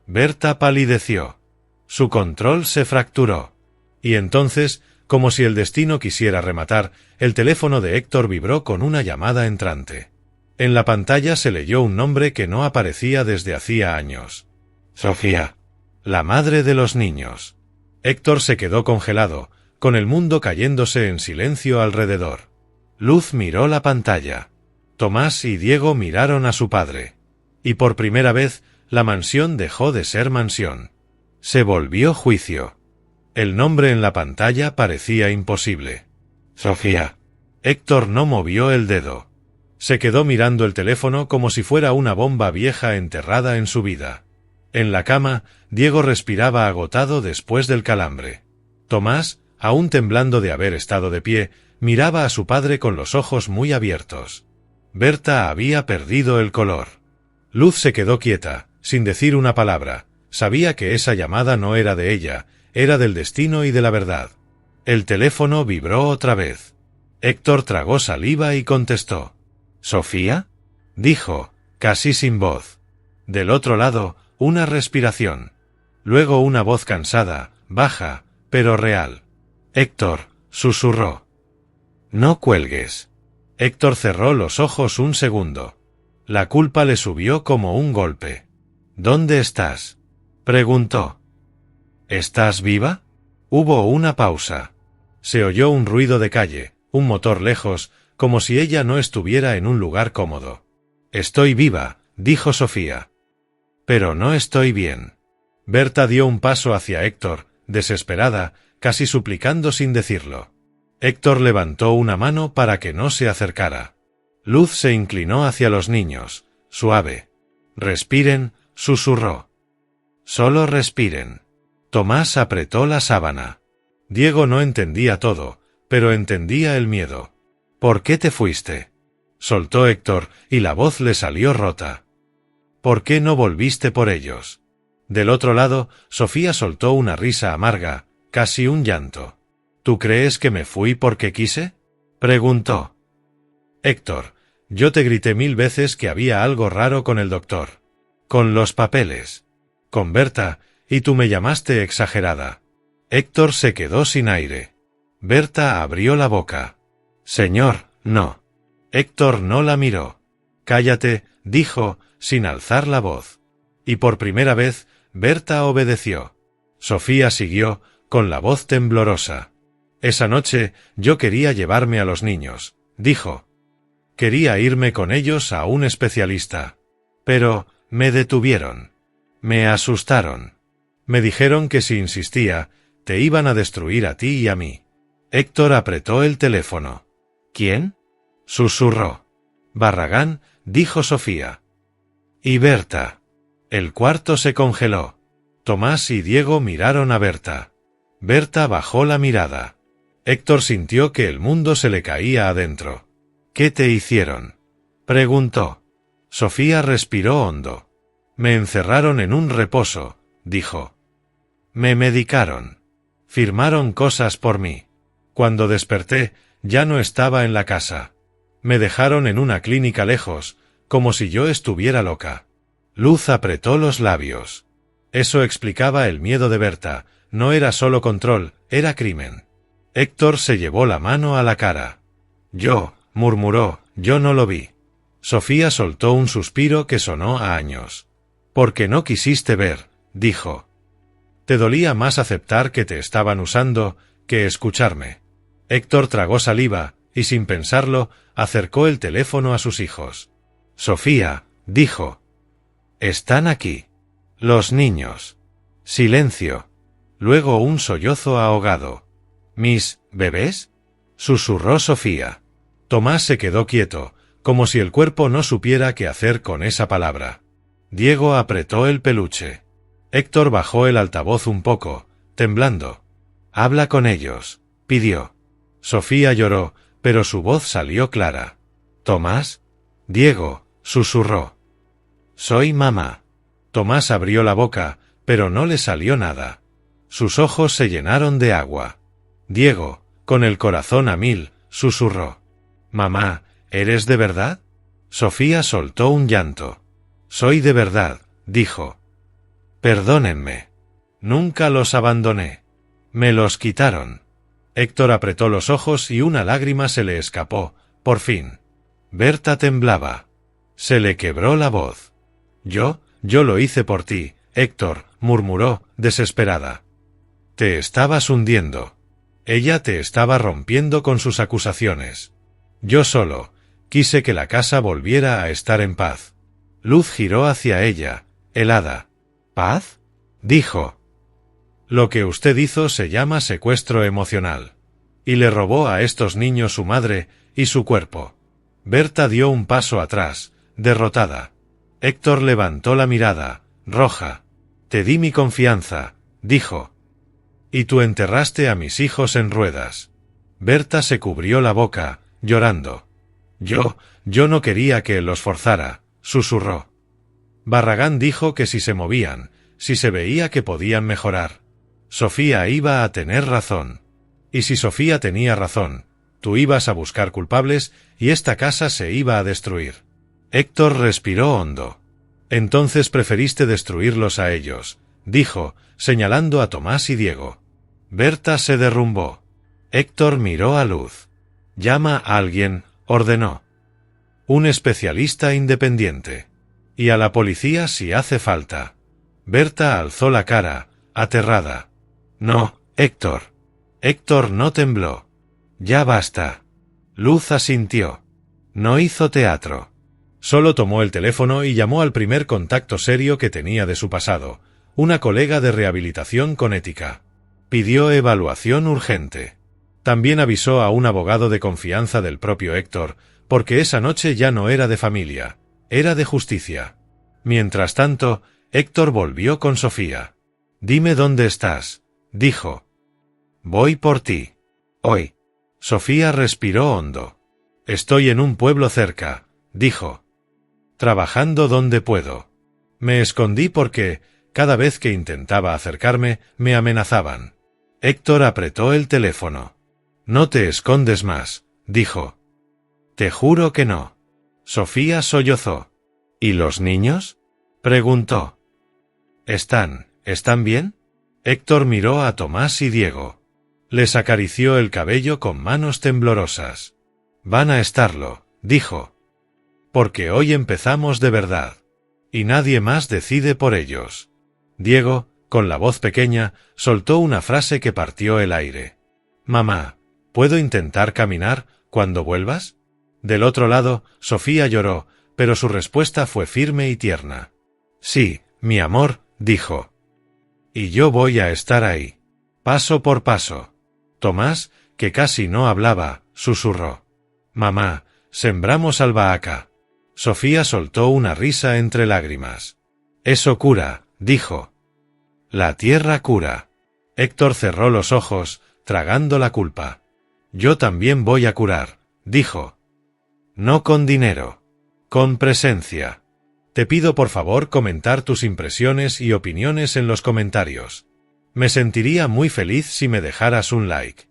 Berta palideció. Su control se fracturó. Y entonces, como si el destino quisiera rematar, el teléfono de Héctor vibró con una llamada entrante. En la pantalla se leyó un nombre que no aparecía desde hacía años. Sofía. La madre de los niños. Héctor se quedó congelado, con el mundo cayéndose en silencio alrededor. Luz miró la pantalla. Tomás y Diego miraron a su padre. Y por primera vez, la mansión dejó de ser mansión. Se volvió juicio. El nombre en la pantalla parecía imposible. Sofía. Héctor no movió el dedo. Se quedó mirando el teléfono como si fuera una bomba vieja enterrada en su vida. En la cama, Diego respiraba agotado después del calambre. Tomás, aún temblando de haber estado de pie, miraba a su padre con los ojos muy abiertos. Berta había perdido el color. Luz se quedó quieta, sin decir una palabra. Sabía que esa llamada no era de ella, era del destino y de la verdad. El teléfono vibró otra vez. Héctor tragó saliva y contestó. ¿Sofía? Dijo, casi sin voz. Del otro lado, una respiración. Luego una voz cansada, baja, pero real. Héctor, susurró. No cuelgues. Héctor cerró los ojos un segundo. La culpa le subió como un golpe. ¿Dónde estás?, preguntó. ¿Estás viva? Hubo una pausa. Se oyó un ruido de calle, un motor lejos, como si ella no estuviera en un lugar cómodo. Estoy viva, dijo Sofía. Pero no estoy bien. Berta dio un paso hacia Héctor, desesperada, casi suplicando sin decirlo. Héctor levantó una mano para que no se acercara. Luz se inclinó hacia los niños, suave. Respiren, susurró. Solo respiren. Tomás apretó la sábana. Diego no entendía todo, pero entendía el miedo. ¿Por qué te fuiste? Soltó Héctor, y la voz le salió rota. ¿Por qué no volviste por ellos? Del otro lado, Sofía soltó una risa amarga, casi un llanto. ¿Tú crees que me fui porque quise? Preguntó. Héctor, yo te grité 1000 veces que había algo raro con el doctor. Con los papeles. Con Berta, y tú me llamaste exagerada. Héctor se quedó sin aire. Berta abrió la boca. Señor, no. Héctor no la miró. Cállate, dijo, sin alzar la voz. Y por primera vez, Berta obedeció. Sofía siguió, con la voz temblorosa. Esa noche, yo quería llevarme a los niños, dijo. Quería irme con ellos a un especialista. Pero, me detuvieron. Me asustaron. Me dijeron que si insistía, te iban a destruir a ti y a mí. Héctor apretó el teléfono. ¿Quién? Susurró. Barragán, dijo Sofía. Y Berta. El cuarto se congeló. Tomás y Diego miraron a Berta. Berta bajó la mirada. Héctor sintió que el mundo se le caía adentro. ¿Qué te hicieron? Preguntó. Sofía respiró hondo. Me encerraron en un reposo, dijo. Me medicaron. Firmaron cosas por mí. Cuando desperté, ya no estaba en la casa. Me dejaron en una clínica lejos, como si yo estuviera loca. Luz apretó los labios. Eso explicaba el miedo de Berta. No era solo control, era crimen. Héctor se llevó la mano a la cara. Yo, murmuró, yo no lo vi. Sofía soltó un suspiro que sonó a años. Porque no quisiste ver, dijo. Te dolía más aceptar que te estaban usando que escucharme. Héctor tragó saliva, y sin pensarlo, acercó el teléfono a sus hijos. Sofía, dijo. Están aquí. Los niños. Silencio. Luego un sollozo ahogado. ¿Mis bebés? Susurró Sofía. Tomás se quedó quieto, como si el cuerpo no supiera qué hacer con esa palabra. Diego apretó el peluche. Héctor bajó el altavoz un poco, temblando. Habla con ellos, pidió. Sofía lloró, pero su voz salió clara. ¿Tomás? Diego, susurró. Soy mamá. Tomás abrió la boca, pero no le salió nada. Sus ojos se llenaron de agua. Diego, con el corazón a 1000, susurró. Mamá, ¿eres de verdad? Sofía soltó un llanto. Soy de verdad, dijo. Perdónenme. Nunca los abandoné. Me los quitaron. Héctor apretó los ojos y una lágrima se le escapó, por fin. Berta temblaba. Se le quebró la voz. Yo lo hice por ti, Héctor, murmuró, desesperada. Te estabas hundiendo. Ella te estaba rompiendo con sus acusaciones. Yo solo quise que la casa volviera a estar en paz. Luz giró hacia ella, helada. ¿Paz? Dijo. Lo que usted hizo se llama secuestro emocional. Y le robó a estos niños su madre y su cuerpo. Berta dio un paso atrás, derrotada. Héctor levantó la mirada, roja. Te di mi confianza, dijo. Y tú enterraste a mis hijos en ruedas. Berta se cubrió la boca, llorando. Yo no quería que los forzara, susurró. Barragán dijo que si se movían, si se veía que podían mejorar, Sofía iba a tener razón. Y si Sofía tenía razón, tú ibas a buscar culpables y esta casa se iba a destruir. Héctor respiró hondo. Entonces preferiste destruirlos a ellos, dijo, señalando a Tomás y Diego. Berta se derrumbó. Héctor miró a Luz. Llama a alguien, ordenó. Un especialista independiente. Y a la policía si hace falta. Berta alzó la cara, aterrada. No, Héctor. Héctor no tembló. Ya basta. Luz asintió. No hizo teatro. Solo tomó el teléfono y llamó al primer contacto serio que tenía de su pasado, una colega de rehabilitación con ética. Pidió evaluación urgente. También avisó a un abogado de confianza del propio Héctor, porque esa noche ya no era de familia, era de justicia. Mientras tanto, Héctor volvió con Sofía. «Dime dónde estás», dijo. «Voy por ti. Hoy». Sofía respiró hondo. «Estoy en un pueblo cerca», dijo. «Trabajando donde puedo. Me escondí porque, cada vez que intentaba acercarme, me amenazaban». Héctor apretó el teléfono. «No te escondes más», dijo. «Te juro que no». Sofía sollozó. «¿Y los niños?», preguntó. ¿Están bien?» Héctor miró a Tomás y Diego. Les acarició el cabello con manos temblorosas. «Van a estarlo», dijo. «Porque hoy empezamos de verdad. Y nadie más decide por ellos». Diego, con la voz pequeña, soltó una frase que partió el aire. «Mamá, ¿puedo intentar caminar cuando vuelvas?». Del otro lado, Sofía lloró, pero su respuesta fue firme y tierna. «Sí, mi amor», dijo. «Y yo voy a estar ahí. Paso por paso». Tomás, que casi no hablaba, susurró. «Mamá, sembramos albahaca». Sofía soltó una risa entre lágrimas. «Eso cura», dijo. «La tierra cura». Héctor cerró los ojos, tragando la culpa. «Yo también voy a curar», dijo. «No con dinero. Con presencia». Te pido por favor comentar tus impresiones y opiniones en los comentarios. Me sentiría muy feliz si me dejaras un like.